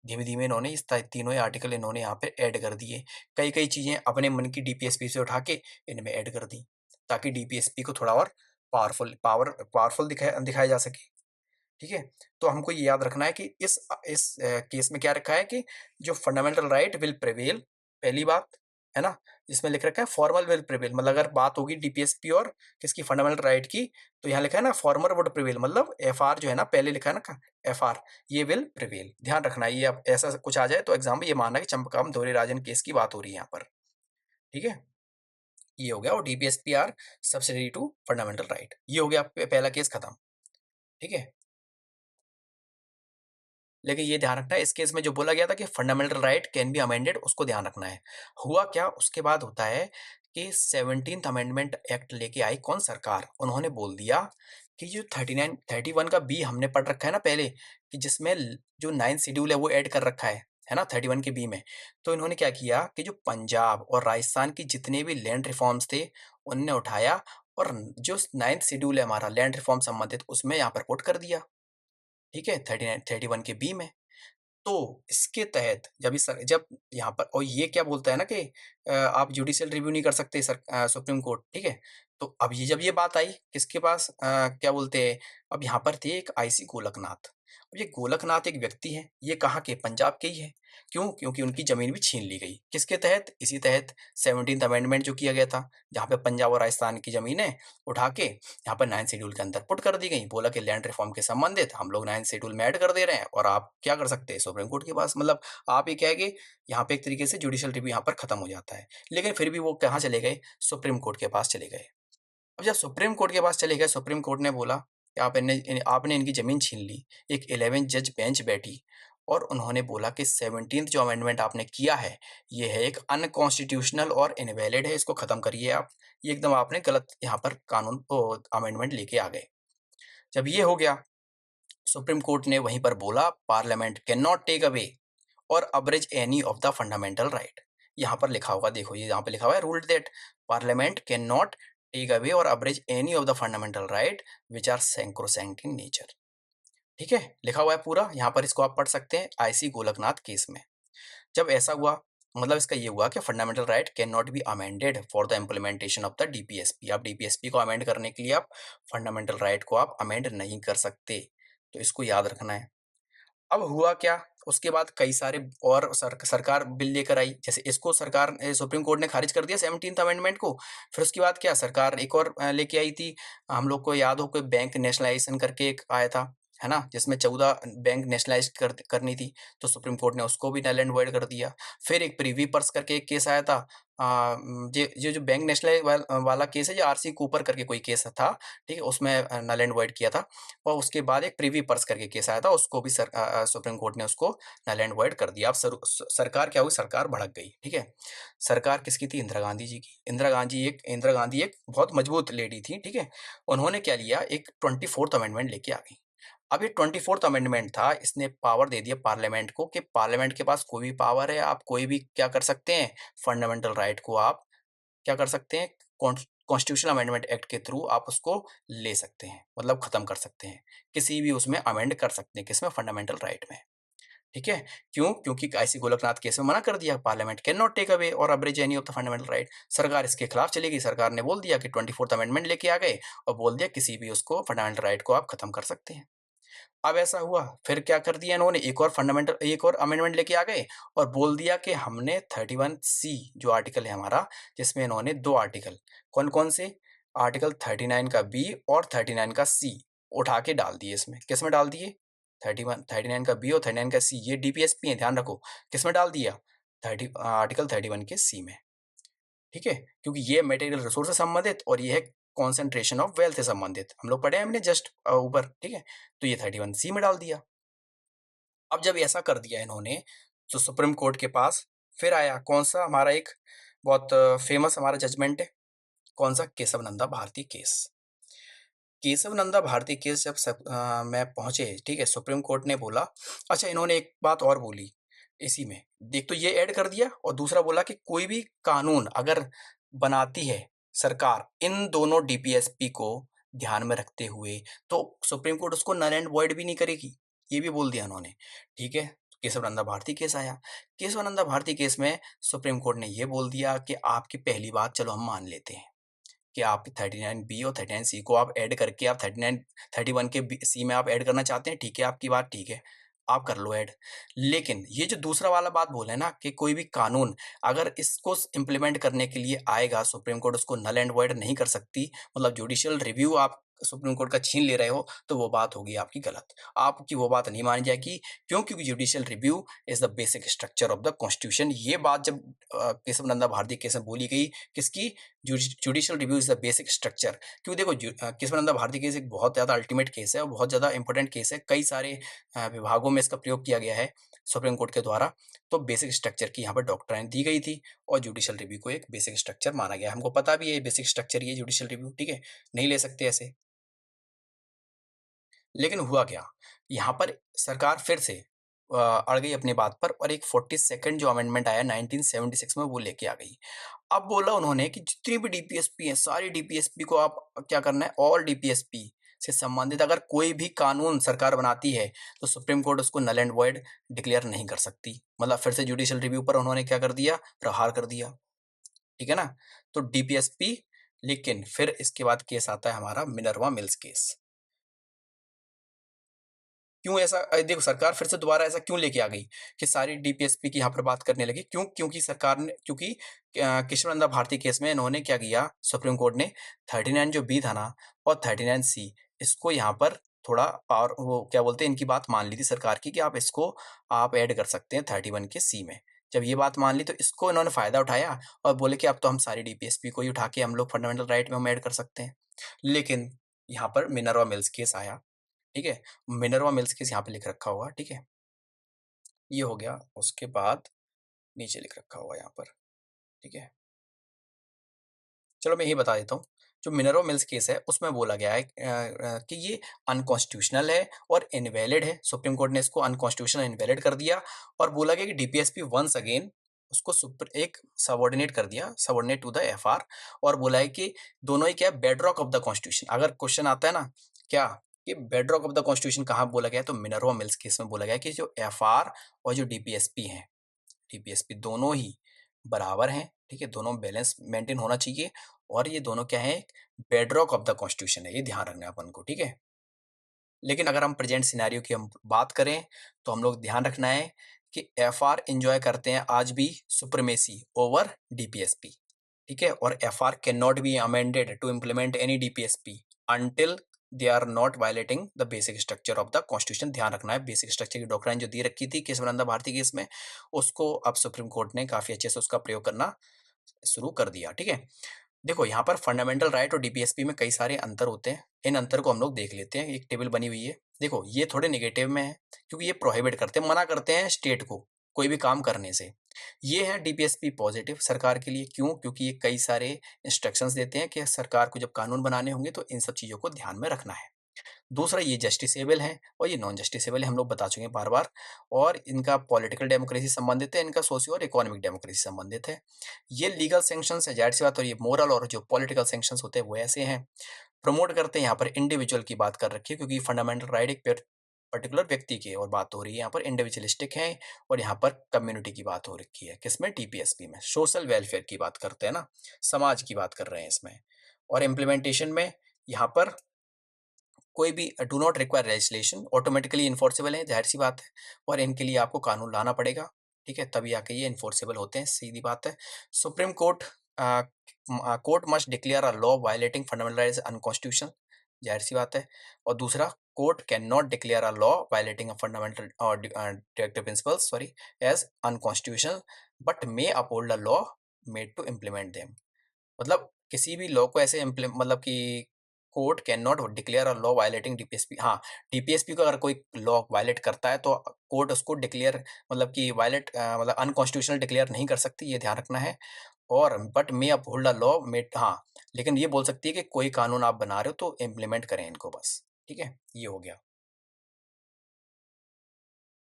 धीमे-धीमे इन्होंने इस त तीनों ही आर्टिकल इन्होंने यहाँ पे ऐड कर दिए। कई-कई चीज़ें अपने मन की डीपीएसपी से उठा के इनमें ऐड कर दी, ताकि डीपीएसपी को थोड़ा और पावरफुल दिखाया जा सके। ठीक है? तो हमको ये याद रखना है कि इस केस में क्या रखा है कि जो फंडामेंटल राइट विल प्रिवेल, पहली बात, है ना? जिसमें लिख रखा है फॉर्मल विल प्रिवेल, मतलब अगर बात होगी डीपीएसपी और किसकी, फंडामेंटल राइट की, तो यहाँ लिखा है ना फॉर्मर वुड प्रिवेल, मतलब एफआर जो है ना, पहले लिखा है ना एफआर, ये विल प्रिवेल। ध्यान रखना है, ये अब ऐसा कुछ आ जाए तो एग्ज़ाम में ये मानना है कि चंपकाम दोहरीराजन केस की बात हो रही है यहाँ पर। ठीक है? ये हो गया और DPSP are subsidiary to fundamental right. ये हो गया पहला केस खत्म। ठीक है? लेकिन ये ध्यान रखना है इस केस में जो बोला गया था कि fundamental right can be amended, उसको ध्यान रखना है। हुआ क्या उसके बाद होता है कि 17th अमेंडमेंट एक्ट लेके आई कौन? सरकार। उन्होंने बोल दिया कि जो 31 का बी हमने पढ़ रखा है ना पहले, कि जिसमें जो 9th शेड्यूल है वो ऐड कर रखा है ना 31 के बी में। तो इन्होंने क्या किया कि जो पंजाब और राजस्थान की जितने भी लैंड रिफॉर्म्स थे उनने उठाया और जो 9th शेड्यूल है हमारा लैंड रिफॉर्म संबंधित, उसमें यहाँ पर पुट कर दिया। ठीक है? 39 31 के बी में। तो इसके तहत जब यहाँ पर, और ये क्या बोलता है ना कि आप जुडिशियल रिव्यू नहीं कर सकते सुप्रीम कोर्ट, ठीक है? तो अब ये जब ये बात आई किसके पास, क्या बोलते हैं, अब यहाँ पर थे एक आईसी गोलकनाथ। अब ये गोलकनाथ एक व्यक्ति हैं, ये कहाँ के? पंजाब के ही हैं। क्यों? क्योंकि उनकी ज़मीन भी छीन ली गई। किसके तहत? इसी तहत 17th अमेंडमेंट जो किया गया था, जहाँ पे पंजाब और राजस्थान की ज़मीनें उठा के यहाँ पर 9th शेड्यूल के अंदर पुट कर दी गई। बोला कि लैंड रिफॉर्म के संबंधित हम लोग 9th शेड्यूल में ऐड कर दे रहे हैं और आप क्या कर सकते हैं? सुप्रीम कोर्ट के पास, मतलब आप ये क्या है कि यहाँ पे एक तरीके से जुडिशियल रिव्यू यहाँ पर खत्म हो जाता है। लेकिन फिर भी वो कहाँ चले गए? सुप्रीम कोर्ट के पास चले गए। अब जब सुप्रीम कोर्ट के पास चले गए, सुप्रीम कोर्ट ने बोला कि आपने इनकी ज़मीन छीन ली। एक 11 जज बेंच बैठी और उन्होंने बोला कि 17th जो अमेंडमेंट आपने किया है, ये है एक अनकॉन्स्टिट्यूशनल और इनवैलिड है, इसको ख़त्म करिए आप। ये एकदम आपने गलत यहाँ पर अमेंडमेंट लेके आ गए। जब ये हो गया, सुप्रीम कोर्ट ने वहीं पर बोला parliament can not take away और abridge any of the fundamental right. यहाँ पर लिखा होगा, देखो ये यहाँ पे लिखा हुआ है, ruled that parliament can not take away और abridge any of the fundamental right which are sacrosanct in nature. ठीक है, लिखा हुआ है पूरा, यहाँ पर इसको आप पढ़ सकते हैं आईसी गोलकनाथ केस में। जब ऐसा हुआ, मतलब इसका ये हुआ कि fundamental right can not be amended for the implementation of the DPSP. आप डीपीएसपी को अमेंड करने के लिए आप फंडामेंटल राइट को आप अमेंड नहीं कर सकते, तो इसको याद रखना है। अब हुआ क्या, उसके बाद कई सारे और सरकार बिल लेकर आई, जैसे इसको सरकार सुप्रीम कोर्ट ने खारिज कर दिया 17th अमेंडमेंट को। फिर उसके बाद क्या, सरकार एक और लेके आई थी, हम लोग को याद हो कोई बैंक नेशनलाइजेशन करके एक आया था, है ना, जिसमें 14 बैंक नेशनलाइज करनी थी, तो सुप्रीम कोर्ट ने उसको भी नल एंड वॉइड कर दिया। फिर एक प्रीवी पर्स करके एक केस आया था, ये जो बैंक नेशनलाइज वाला केस है, जो आरसी कूपर करके कोई केस था, ठीक है, उसमें नल एंड वॉइड किया था। और उसके बाद एक प्रीवी पर्स करके केस आया था, उसको भी सुप्रीम कोर्ट ने उसको नल एंड वॉइड कर दिया। अब सरकार क्या हुई, सरकार भड़क गई। ठीक है, सरकार किसकी थी, इंदिरा गांधी जी की। इंदिरा गांधी एक बहुत मजबूत लेडी थी। ठीक है, उन्होंने क्या लिया, एक 24th अमेंडमेंट लेके आ गई। अब ये 24th अमेंडमेंट था, इसने पावर दे दिया पार्लियामेंट को कि पार्लियामेंट के पास कोई भी पावर है, आप कोई भी क्या कर सकते हैं, फंडामेंटल राइट को आप क्या कर सकते हैं, कॉन्स्टिट्यूशनल अमेंडमेंट एक्ट के थ्रू आप उसको ले सकते हैं, मतलब खत्म कर सकते हैं, किसी भी उसमें अमेंड कर सकते हैं, किसमें, फंडामेंटल राइट में। ठीक है, क्यों, क्योंकि आईसी गोलकनाथ केस में मना कर दिया, parliament can not take away और abridge any of the fundamental right. सरकार इसके खिलाफ चली गई, सरकार ने बोल दिया कि 24th अमेंडमेंट लेके आ गए और बोल दिया किसी भी उसको फंडामेंटल राइट को आप खत्म कर सकते हैं। अब ऐसा हुआ, फिर क्या कर दिया इन्होंने, एक और अमेंडमेंट लेके आ गए और बोल दिया कि हमने 31 सी जो आर्टिकल है हमारा, जिसमें इन्होंने 2 आर्टिकल, कौन-कौन से, आर्टिकल 39 का बी और 39 का सी उठा के डाल दिए इसमें। किसमें डाल दिए? 31 39 का बी और 39 का सी, ये डीपीएसपी है, ध्यान रखो। किसमें डाल दिया? आर्टिकल 31 के सी में। ठीक है? क्योंकि ये मटेरियल रिसोर्स से संबंधित और ये है कंसंट्रेशन ऑफ वेल्थ से संबंधित। हम लोग पढ़े हैं हमने जस्ट ऊपर, ठीक है? तो ये 31 सी में डाल दिया। अब जब ऐसा कर दिया इन्होंने, तो सुप्रीम कोर्ट के पास फिर आया कौन-सा, हमारा एक बहुत फेमस हमारा जजमेंट है, कौन-सा, केशव नंदा भारती केस। केशव नंदा भारती केस जब में पहुँचे, ठीक है, सुप्रीम कोर्ट ने बोला, अच्छा इन्होंने एक बात और बोली इसी में, एक तो ये ऐड कर दिया और दूसरा बोला कि कोई भी कानून अगर बनाती है सरकार इन दोनों डीपीएसपी को ध्यान में रखते हुए, तो सुप्रीम कोर्ट उसको नल एंड वॉइड भी नहीं करेगी, ये भी बोल दिया उन्होंने। ठीक है, केशव नंदा भारती केस आया। केशव नंदा भारती केस में सुप्रीम कोर्ट ने ये बोल दिया कि आपकी पहली बात चलो हम मान लेते हैं कि आप 39 बी और 39 सी को आप ऐड करके आप 39 31 के सी में आप ऐड करना चाहते हैं, ठीक है, आपकी बात ठीक है, आप कर लो ऐड। लेकिन ये जो दूसरा वाला बात बोले ना कि कोई भी कानून अगर इसको इम्प्लीमेंट करने के लिए आएगा, सुप्रीम कोर्ट उसको नल एंड वॉइड नहीं कर सकती, मतलब जुडिशियल रिव्यू आप सुप्रीम कोर्ट का छीन ले रहे हो, तो वो बात होगी आपकी गलत, आपकी वो बात नहीं मानी जाएगी। क्यों? क्योंकि judicial review is the basic structure of the constitution. ये बात जब केशव नंदा भारती केस में बोली गई, किसकी, judicial review is the basic structure. क्योंकि देखो केशव नंदा भारती केस एक बहुत ज़्यादा अल्टीमेट केस है और बहुत ज़्यादा इंपॉर्टेंट केस है, कई सारे विभागों में इसका प्रयोग किया गया है सुप्रीम कोर्ट के द्वारा। तो बेसिक स्ट्रक्चर की यहाँ पर डॉक्ट्राइन दी गई थी और जुडिशियल रिव्यू को एक बेसिक स्ट्रक्चर माना गया। हमको पता भी है बेसिक स्ट्रक्चर ये जुडिशियल रिव्यू, ठीक है, नहीं ले सकते ऐसे। लेकिन हुआ क्या, यहाँ पर सरकार फिर से अड़ गई अपनी बात पर और एक 42nd जो अमेंडमेंट आया 1976 में वो लेके आ गई। अब बोला उन्होंने कि जितनी भी डीपीएसपी हैं, सारी डीपीएसपी को आप क्या करना है, ऑल डीपीएसपी से संबंधित अगर कोई भी कानून सरकार बनाती है, तो सुप्रीम कोर्ट उसको नल एंड वॉइड डिक्लेयर नहीं कर सकती। मतलब फिर से जुडिशियल रिव्यू पर उन्होंने क्या कर दिया, प्रहार कर दिया। ठीक है ना? तो डीपीएसपी, लेकिन फिर इसके बाद केस आता है हमारा मिनर्वा मिल्स केस। क्यों ऐसा, देखो सरकार फिर से दोबारा ऐसा क्यों लेके आ गई कि सारी डीपीएसपी की यहाँ पर बात करने लगी, क्यों? क्योंकि सरकार ने, क्योंकि केशवानंद भारती केस में इन्होंने क्या किया, सुप्रीम कोर्ट ने 39 जो बी था ना और 39 सी, इसको यहाँ पर थोड़ा पावर, वो क्या बोलते हैं, इनकी बात मान ली थी सरकार की कि आप इसको आप ऐड कर सकते हैं 31 के सी में। जब ये बात मान ली तो इसको इन्होंने फायदा उठाया और बोले कि अब तो हम सारी डीपीएसपी को ही उठा के हम लोग फंडामेंटल राइट में हम ऐड कर सकते हैं। लेकिन यहाँ पर मिनर्वा मिल्स केस आया, ठीक है? मिनर्वा मिल्स केस यहाँ पे लिख रखा होगा, ठीक है? ये हो गया, उसके बाद नीचे लिख रखा होगा यहाँ पर, ठीक है? चलो मैं यही बता देता हूँ। जो मिनर्वा मिल्स केस है, उसमें बोला गया है कि ये अनकॉन्स्टिट्यूशनल है और इनवैलिड है। सुप्रीम कोर्ट ने इसको अनकॉन्स्टिट्यूशनल इनवैलिड कर दिया और बोला गया कि डीपीएसपी वन्स अगेन उसको एक सबऑर्डिनेट कर दिया, सबऑर्डिनेट टू द एफआर, और बोला है कि दोनों ही क्या है, बेडरॉक ऑफ द कॉन्स्टिट्यूशन। अगर क्वेश्चन आता है ना क्या कि बेडरॉक ऑफ द कॉन्स्टिट्यूशन कहाँ बोला गया है, तो मिनर्वा मिल्स केस में बोला गया है कि जो एफआर और जो डीपीएसपी है, डीपीएसपी दोनों ही बराबर हैं, ठीक है, दोनों बैलेंस मेंटेन होना चाहिए, और ये दोनों क्या है, बेडरॉक ऑफ द कॉन्स्टिट्यूशन है, ये ध्यान रखना है अपन को, ठीक है। लेकिन अगर हम प्रेजेंट सिनेरियो की हम बात करें, तो हम लोग ध्यान रखना है कि एफआर एंजॉय करते हैं आज भी सुप्रीमेसी ओवर डीपीएसपी, ठीक है, और FR can not be amended to implement any DPSP until they are not violating the basic structure of the constitution. ध्यान रखना है, बेसिक स्ट्रक्चर की डॉक्ट्राइन जो दी रखी थी केशवानंद भारती केस में, उसको अब सुप्रीम कोर्ट ने काफी अच्छे से उसका प्रयोग करना शुरू कर दिया, ठीक है। देखो यहाँ पर फंडामेंटल राइट और डीपीएसपी में कई सारे अंतर होते हैं। इन अंतर को हम लोग देख लेते हैं। एक टेबल बनी हुई है। देखो ये थोड़े नेगेटिव में है, क्योंकि ये प्रोहिबिट करते हैं, मना करते हैं स्टेट को कोई भी काम करने से। ये है डीपीएसपी पॉजिटिव सरकार के लिए। क्यों? क्योंकि ये कई सारे इंस्ट्रक्शंस देते हैं कि सरकार को जब कानून बनाने होंगे तो इन सब चीज़ों को ध्यान में रखना है। दूसरा, ये जस्टिसेबल है और ये नॉन जस्टिसेबल है, हम लोग बता चुके हैं बार बार। और इनका पॉलिटिकल डेमोक्रेसी संबंधित है, इनका सोशियो और इकोनॉमिक डेमोक्रेसी संबंधित है। ये लीगल सैंक्शंस है, जाहिर सी बात, और ये मोरल और जो पॉलिटिकल सैंक्शंस होते हैं वो ऐसे हैं। प्रमोट करते हैं, यहाँ पर इंडिविजुअल की बात कर रखी है, क्योंकि फंडामेंटल राइट एक पर्टिकुलर व्यक्ति की और बात हो रही है, यहाँ पर इंडिविजुअलिस्टिक है, और यहाँ पर कम्युनिटी की बात हो रखी है। किसमें? टीपीएसपी में सोशल वेलफेयर की बात करते हैं ना, समाज की बात कर रहे हैं इसमें। और इम्प्लीमेंटेशन में यहाँ पर कोई भी do not require legislation, automatically enforceable है, जाहिर सी बात है। और इनके लिए आपको कानून लाना पड़ेगा, ठीक है, तभी आके ये इन्फोर्सेबल होते हैं, सीधी बात है। Supreme court court must declare a law violating fundamental rights unconstitutional, जाहिर सी बात है। और दूसरा, court can not declare a law violating a fundamental और directive principles sorry as unconstitutional, but may uphold the law made to implement them. मतलब किसी भी लॉ को ऐसे मतलब कि court can not declare a law violating DPSP. हाँ, DPSP को अगर कोई लॉ वायलेट करता है तो कोर्ट उसको डिक्लेयर मतलब कि वायलेट मतलब अनकॉन्स्टिट्यूशनल डिक्लेयर नहीं कर सकती, ये ध्यान रखना है। और but may uphold a law made, हाँ, लेकिन ये बोल सकती है कि कोई कानून आप बना रहे हो तो इम्प्लीमेंट करें इनको बस, ठीक है, ये हो गया।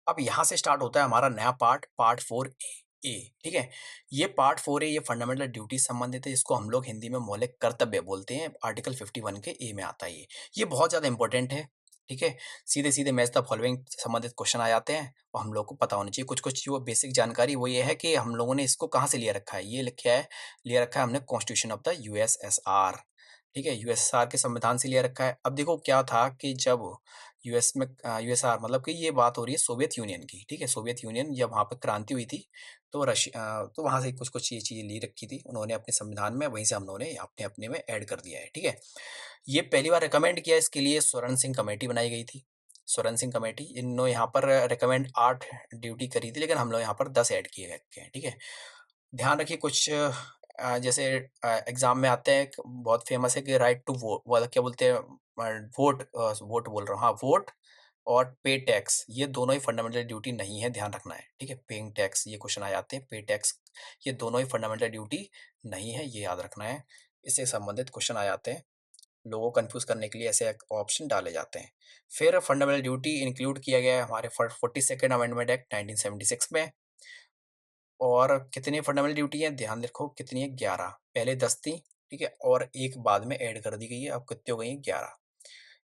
अब यहाँ से स्टार्ट होता है हमारा नया पार्ट, पार्ट 4A, ठीक है? ये पार्ट 4A ये फंडामेंटल ड्यूटी से संबंधित है, इसको हम लोग हिंदी में मौलिक कर्तव्य बोलते हैं। आर्टिकल 51 के ए में आता है ये। ये बहुत ज़्यादा इंपॉर्टेंट है, ठीक है? सीधे-सीधे मैच द फॉलोइंग संबंधित क्वेश्चन आ जाते हैं और हम लोग को पता होनी चाहिए। कुछ-कुछ जो बेसिक जानकारी वो ये है कि हम लोगों ने इसको कहाँ से लिया रखा है? ये लिया रखा है हमने कॉन्स्टिट्यूशन ऑफ द यूएसएसआर, ठीक है? यूएसएसआर के संविधान से लिया रखा है। अब देखो क्या था कि जब यूएसआर मतलब कि ये बात हो रही है सोवियत यूनियन की, ठीक है? सोवियत यूनियन जब वहाँ पे क्रांति हुई थी, तो वहाँ से कुछ-कुछ ये चीज़ें ली रखी थी उन्होंने अपने संविधान में, वहीं से हम लोगों ने अपने-अपने में ऐड कर दिया है, ठीक है? ये पहली बार रिकमेंड किया इसके लिए स्वर्ण सिंह कमेटी बनाई गई थी। स्वर्ण सिंह कमेटी, इन्होंने यहाँ पर रिकमेंड 8 ड्यूटी करी थी, लेकिन हम लोग यहाँ पर 10 ऐड किए गए हैं, ठीक है? ध्यान रखिए कुछ जैसे एग्ज़ाम में आते हैं, एक बहुत फ़ेमस है कि राइट टू वो क्या बोलते हैं, वोट बोल रहा हूँ, हाँ, वोट और पे टैक्स, ये दोनों ही फंडामेंटल ड्यूटी नहीं है, ध्यान रखना है, ठीक है? पेइंग टैक्स ये क्वेश्चन आ जाते हैं, पे टैक्स ये दोनों ही फंडामेंटल ड्यूटी नहीं है, ये याद रखना है। इससे संबंधित क्वेश्चन आ जाते हैं, लोगों को कन्फ्यूज़ करने के लिए ऐसे ऑप्शन डाले जाते हैं। फिर फंडामेंटल ड्यूटी इंक्लूड किया गया है हमारे 42nd अमेंडमेंट एक्ट 1976 में। और कितनी फंडामेंटल ड्यूटी है, ध्यान रखो कितनी है, 11। पहले 10 थी, ठीक है, और एक बाद में ऐड कर दी गई है, अब कितनी हो गई है, 11।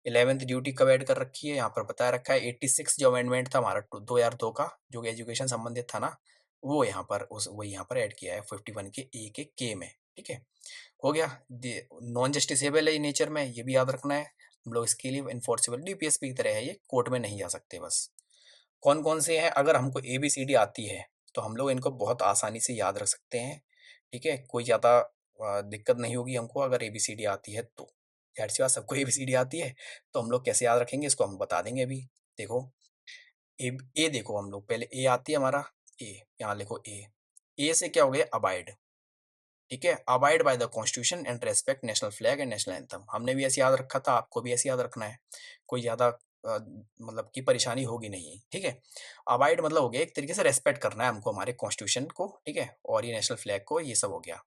11th ड्यूटी कब ऐड कर रखी है, यहाँ पर बताया रखा है 86 जो अमेंडमेंट था हमारा 2002 का, जो कि एजुकेशन संबंधित था ना, वो यहाँ पर वही यहाँ पर ऐड किया है 51 के ए के में, ठीक है, हो गया। नॉन जस्टिसेबल है नेचर में, ये भी याद रखना है। हम लोग इसके लिए इन्फोर्सेबल डीपीएसपी की तरह है, ये कोर्ट में नहीं जा सकते बस। कौन-कौन से हैं? अगर हमको एबीसीडी आती है, तो हम लोग इनको बहुत आसानी से याद रख सकते हैं, ठीक है? कोई ज़्यादा दिक्कत नहीं होगी हमको अगर एबीसीडी आती है तो। ज़ाहिर-सी बात सबको एबीसीडी आती है, तो हम लोग कैसे याद रखेंगे इसको हम बता देंगे अभी। देखो, ए देखो हम लोग पहले ए आती है हमारा, ए, यहाँ लिखो ए। ए से क्या हो गया? अबाइड, ठीक है? Abide by the constitution and respect national flag and national anthem. हमने भी ऐसे याद रखा था, आपको भी ऐसे याद रखना है। कोई ज़्यादा मतलब कि परेशानी होगी नहीं, ठीक है? अबाइड मतलब हो गया एक तरीके से रिस्पेक्ट करना है हमको हमारे कॉन्स्टिट्यूशन को, ठीक है? और ये नेशनल फ्लैग को, ये सब हो गया।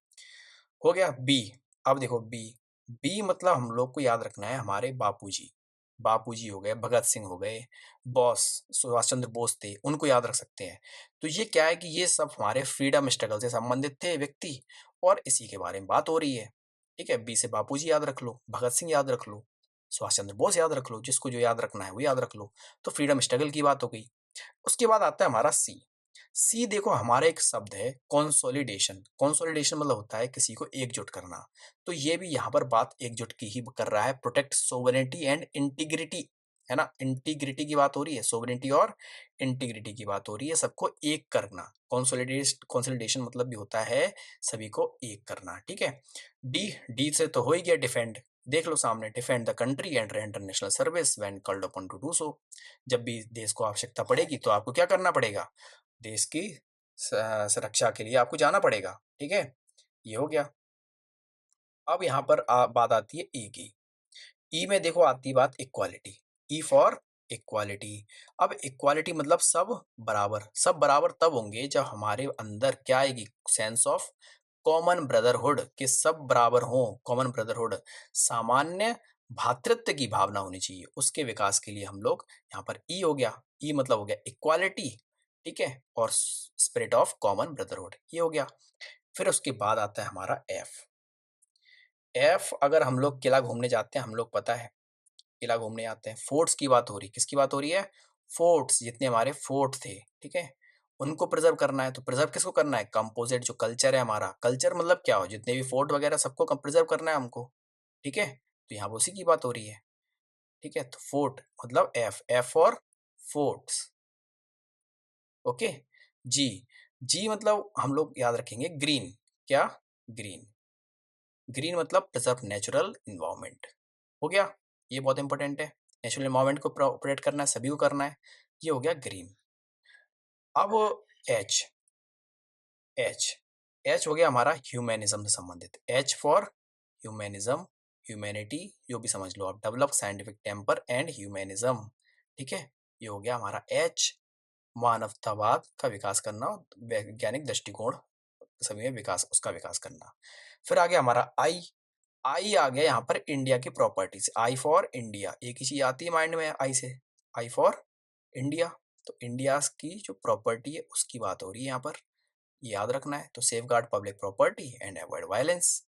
हो गया बी। अब देखो बी, बी मतलब हम लोग को याद रखना है हमारे बापूजी। बापूजी हो गए, भगत सिंह हो गए, बॉस सुभाष चंद्र बोस थे, उनको याद रख सकते हैं। तो ये क्या है कि ये सब हमारे फ्रीडम स्ट्रगल से संबंधित थे व्यक्ति और इसी के बारे में बात हो रही है। ठीक है? बी से बापूजी याद रख लो, भगत सिंह याद रख लो, सुभाष चंद्र बोस याद रख लो, जिसको जो याद रखना है वो याद रख लो। तो फ्रीडम स्ट्रगल की बात हो गई। उसके बाद आता है हमारा सी। सी देखो हमारा एक शब्द है कंसोलिडेशन। कंसोलिडेशन मतलब होता है किसी को एकजुट करना। तो ये भी यहाँ पर बात एकजुट की ही कर रहा है। प्रोटेक्ट सोवरेनिटी एंड इंटीग्रिटी, है ना? इंटीग्रिटी की बात हो रही है, सोवरेनिटी और इंटीग्रिटी की बात हो रही है, सबको एक करना। कंसोलिडेशन मतलब भी होता है सभी को एक करना। ठीक है? डी, डी से तो हो ही गया डिफेंड। देख लो सामने, defend the country and render national service when called upon two do so. जब भी देश को आवश्यकता पड़ेगी तो आपको क्या करना पड़ेगा? देश की सुरक्षा के लिए आपको जाना पड़ेगा। ठीक है? ये हो गया। अब यहाँ पर बात आती है ई की। ई में देखो आती है बात इक्वालिटी। E for equality. अब इक्वालिटी मतलब सब बराबर। सब बराबर तब होंगे जब हमारे अंदर क्या आएगी? सेंस ऑफ कॉमन ब्रदरहुड, कि सब बराबर हों। कॉमन ब्रदरहुड, सामान्य भ्रातृत्व की भावना होनी चाहिए। उसके विकास के लिए हम लोग यहाँ पर ई हो गया। ई मतलब हो गया इक्वालिटी। ठीक है? और स्पिरिट ऑफ कॉमन ब्रदरहुड, ये हो गया। फिर उसके बाद आता है हमारा एफ। एफ अगर हम लोग किला घूमने जाते हैं, हम लोग पता है किला घूमने आते हैं, फोर्ट्स की बात हो रही है। किसकी बात हो रही है? फोर्ट्स, जितने हमारे फोर्ट थे। ठीक है? उनको प्रिजर्व करना है। तो प्रिजर्व किसको करना है? कंपोजिट जो कल्चर है हमारा। कल्चर मतलब क्या हो? जितने भी फोर्ट वगैरह सबको प्रिजर्व करना है हमको। ठीक है? तो यहाँ उसी की बात हो रही है। ठीक है? तो फोर्ट मतलब एफ, एफ और फोर्ट्स। ओके? जी, जी मतलब हम लोग याद रखेंगे ग्रीन। क्या? ग्रीन। ग्रीन मतलब प्रिजर्व नेचुरल इन्वायरमेंट। हो गया? ये बहुत इंपॉर्टेंट है। नेचुरल इन्वायरमेंट को प्रोटेक्ट करना है, सभी को करना है। ये हो गया ग्रीन। अब एच। एच, एच हो गया हमारा ह्यूमैनिज्म से संबंधित। एच फॉर ह्यूमैनिज्म, ह्यूमैनिटी, जो भी समझ लो आप। Develop scientific temper and humanism. ठीक है? ये हो गया हमारा एच। मानवतावाद का विकास करना, वैज्ञानिक दृष्टिकोण सभी में विकास, उसका विकास करना। फिर आ गया हमारा आई। आई आ गया यहाँ पर इंडिया की प्रॉपर्टीज। आई फॉर इंडिया, एक ही चीज आती है माइंड में आई से। I for India. तो इंडिया की जो प्रॉपर्टी है उसकी बात हो रही है यहाँ पर, याद रखना है। तो safe guard public property and avoid violence.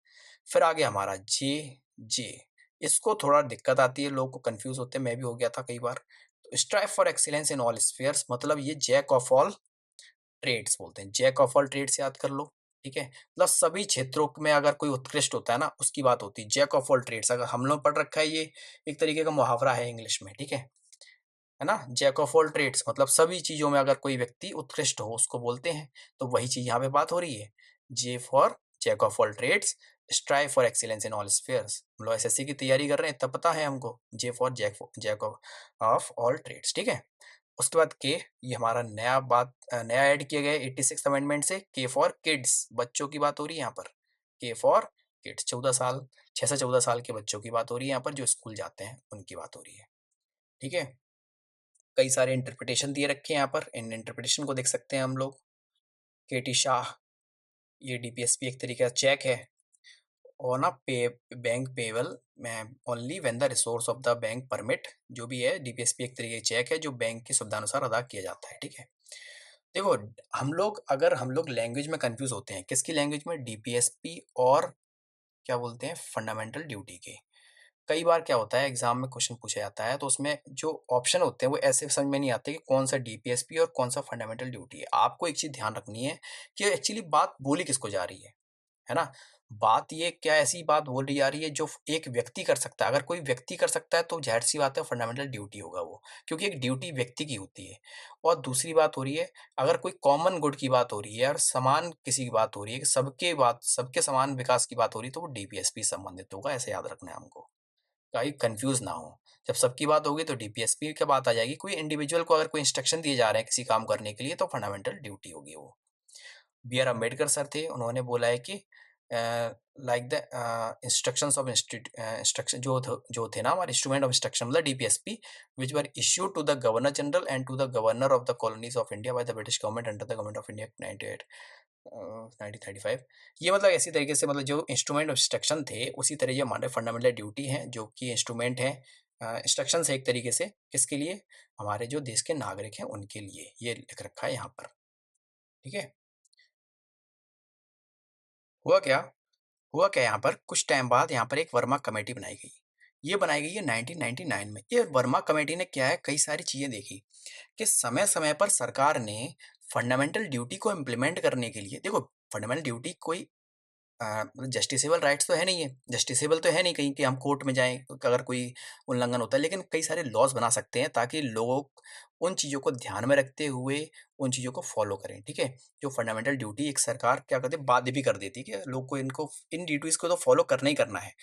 फिर आ गया हमारा जे। जे, इसको थोड़ा दिक्कत आती है, लोग को कंफ्यूज होते हैं, मैं भी हो गया था कई बार। तो strive for excellence in all spheres, मतलब ये जैक ऑफ ऑल ट्रेड्स बोलते हैं। जैक ऑफ ऑल ट्रेड्स याद कर लो। ठीक है? मतलब सभी क्षेत्रों में अगर कोई उत्कृष्ट होता है ना, उसकी बात होती है। जैक ऑफ ऑल ट्रेड्स, अगर हम लोग पढ़ रखा है, ये एक तरीके का मुहावरा है इंग्लिश में। ठीक है ना? जैक ऑफ ऑल ट्रेड्स मतलब सभी चीजों में अगर कोई व्यक्ति उत्कृष्ट हो उसको बोलते हैं। तो वही चीज यहाँ पे बात हो रही है। J for jack of all trades, strive for excellence in all spheres. हम लोग एसएससी की तैयारी कर रहे हैं तब पता है हमको, J for jack of all trades. ठीक है? उसके बाद के, ये हमारा नया ऐड किया गया 86 अमेंडमेंट से। के फॉर किड्स, बच्चों की बात हो रही है यहाँ पर। के फॉर किड्स, 14 साल, 6 से 14 साल के बच्चों की बात हो रही है यहाँ पर, जो स्कूल जाते हैं उनकी बात हो रही है। ठीक है? कई सारे इंटरप्रिटेशन दिए रखे हैं यहाँ पर, इन इंटरप्रिटेशन को देख सकते हैं हम लोग। केटी शाह, ये डीपीएसपी एक तरीके का चेक है। और ना पे बैंक पेबल में only when the resource of the bank permit, जो भी है डीपीएसपी एक तरीके का चेक है जो बैंक की सुविधा अनुसार अदा किया जाता है। ठीक है? देखो, हम लोग लैंग्वेज में कंफ्यूज होते हैं, किसकी लैंग्वेज में? डीपीएसपी और क्या बोलते हैं, फंडामेंटल ड्यूटी के। कई बार क्या होता है एग्जाम में क्वेश्चन पूछा जाता है तो उसमें जो ऑप्शन होते हैं वो ऐसे समझ में नहीं आते कि कौन सा डीपीएसपी और कौन सा फंडामेंटल ड्यूटी है। आपको एक चीज ध्यान रखनी है कि एक्चुअली बात बोली किसको जा रही है ना? बात ये क्या ऐसी बात बोली जा रही है जो एक व्यक्ति कर सकता है। अगर कोई व्यक्ति कर सकता है तो जाहिर सी बात है फंडामेंटल ड्यूटी होगा वो, क्योंकि एक ड्यूटी व्यक्ति की होती है। और दूसरी बात हो रही है, अगर कोई कॉमन गुड की बात हो रही है और समान किसी की बात हो रही है कि सबके समान विकास की बात हो रही है, तो वो डीपीएसपी से संबंधित होगा। ऐसे याद रखना है हमको, कहीं कंफ्यूज ना हो। जब सबकी बात होगी तो डीपीएसपी की बात आ जाएगी। कोई इंडिविजुअल को अगर कोई इंस्ट्रक्शन दिए जा रहे हैं किसी काम करने के लिए तो फंडामेंटल ड्यूटी होगी वो। बी आर अम्बेडकर सर थे, उन्होंने बोला है कि like the instructions of instruction जो थे ना हमारे इंस्ट्रूमेंट ऑफ इंस्ट्रक्शन मतलब DPSP, which were issued to the governor general and to the governor of the colonies of India by the British government under the government of India 98 1935। ये मतलब ऐसी तरीके से, मतलब जो इंस्ट्रूमेंट ऑफ इंस्ट्रक्शन थे उसी तरह ये हमारे फंडामेंटल ड्यूटी हैं, जो कि इंस्ट्रूमेंट हैं इंस्ट्रक्शंस है एक तरीके से, किसके लिए? हमारे जो देश के नागरिक हैं उनके लिए, ये लिख रखा है यहाँ पर, ठीक है? हुआ क्या? हुआ क्या यहाँ पर, कुछ टाइम बाद यहाँ पर एक वर्मा कमेटी बनाई गई। ये बनाई गई है 1999 में। ये वर्मा कमेटी ने क्या है, कई सारी चीज़ें देखी कि समय-समय पर सरकार ने फंडामेंटल ड्यूटी को इम्प्लीमेंट करने के लिए, देखो फंडामेंटल ड्यूटी कोई मतलब जस्टिसेबल राइट्स तो है नहीं है, जस्टिसेबल तो है नहीं कहीं कि हम कोर्ट में जाएँ अगर कोई उल्लंघन होता है, लेकिन कई सारे लॉज़ बना सकते हैं ताकि लोग उन चीज़ों को ध्यान में रखते हुए उन चीज़ों को फ़ॉलो करें, ठीक है? जो फंडामेंटल ड्यूटी एक सरकार क्या करती है, बाध्य भी कर देती है कि लोग को इनको इन ड्यूटीज़ को तो फ़ॉलो करना ही करना है।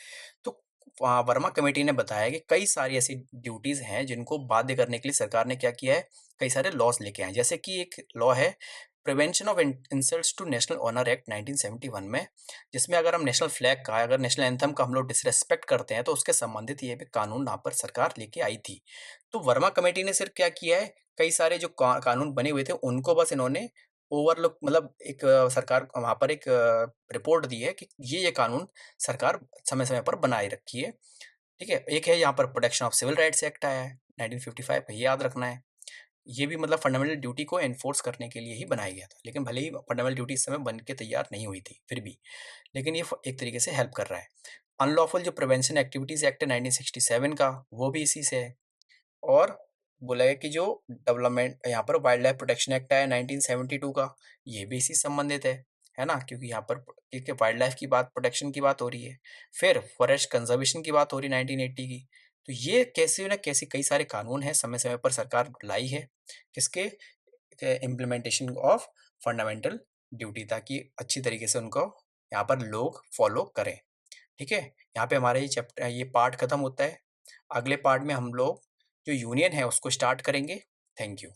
तो वर्मा कमेटी ने बताया कि कई सारी ऐसी ड्यूटीज़ हैं जिनको बाध्य करने के लिए सरकार ने क्या किया है, कई सारे लॉज़ लेके आए हैं। जैसे कि एक लॉ है prevention of insults to national honour act 1971 में, जिसमें अगर हम नेशनल फ्लैग का, अगर नेशनल एंथम का हम लोग डिसरिस्पेक्ट करते हैं तो उसके संबंधित ये भी कानून यहाँ पर सरकार लेके आई थी। तो वर्मा कमेटी ने सिर्फ क्या किया है, कई सारे जो कानून बने हुए थे उनको बस इन्होंने ओवरलुक, मतलब एक सरकार वहाँ पर एक रिपोर्ट दी है कि ये कानून सरकार समय-समय पर बनाए रखी है, ठीक है? एक है यहाँ पर protection of civil rights act आया है 1955 का, ये याद रखना है। ये भी मतलब फंडामेंटल ड्यूटी को एनफोर्स करने के लिए ही बनाया गया था। लेकिन भले ही फंडामेंटल ड्यूटी इस समय बन के तैयार नहीं हुई थी, फिर भी। लेकिन ये एक तरीके से हेल्प कर रहा है। अनलॉफुल जो प्रिवेंशन एक्टिविटीज़ एक्ट है 1967 का, वो भी इसी से है। और बोला है कि जो डेवलपमेंट यहाँ पर वाइल्ड लाइफ प्रोटेक्शन एक्ट आया 1972 का, ये भी इसी से संबंधित है ना? क्योंकि यहाँ पर क्योंकि वाइल्ड लाइफ की बात, प्रोटेक्शन की बात हो रही है। फिर फॉरेस्ट कंजर्वेशन की बात हो रही है 1980 की। तो ये कैसे न कैसे कई सारे कानून हैं समय-समय पर सरकार लाई है, किसके इम्प्लीमेंटेशन ऑफ फंडामेंटल ड्यूटी, ताकि अच्छी तरीके से उनको यहाँ पर लोग फॉलो करें। ठीक है? यहाँ पे हमारा ये पार्ट खत्म होता है। अगले पार्ट में हम लोग जो यूनियन है उसको स्टार्ट करेंगे। Thank you.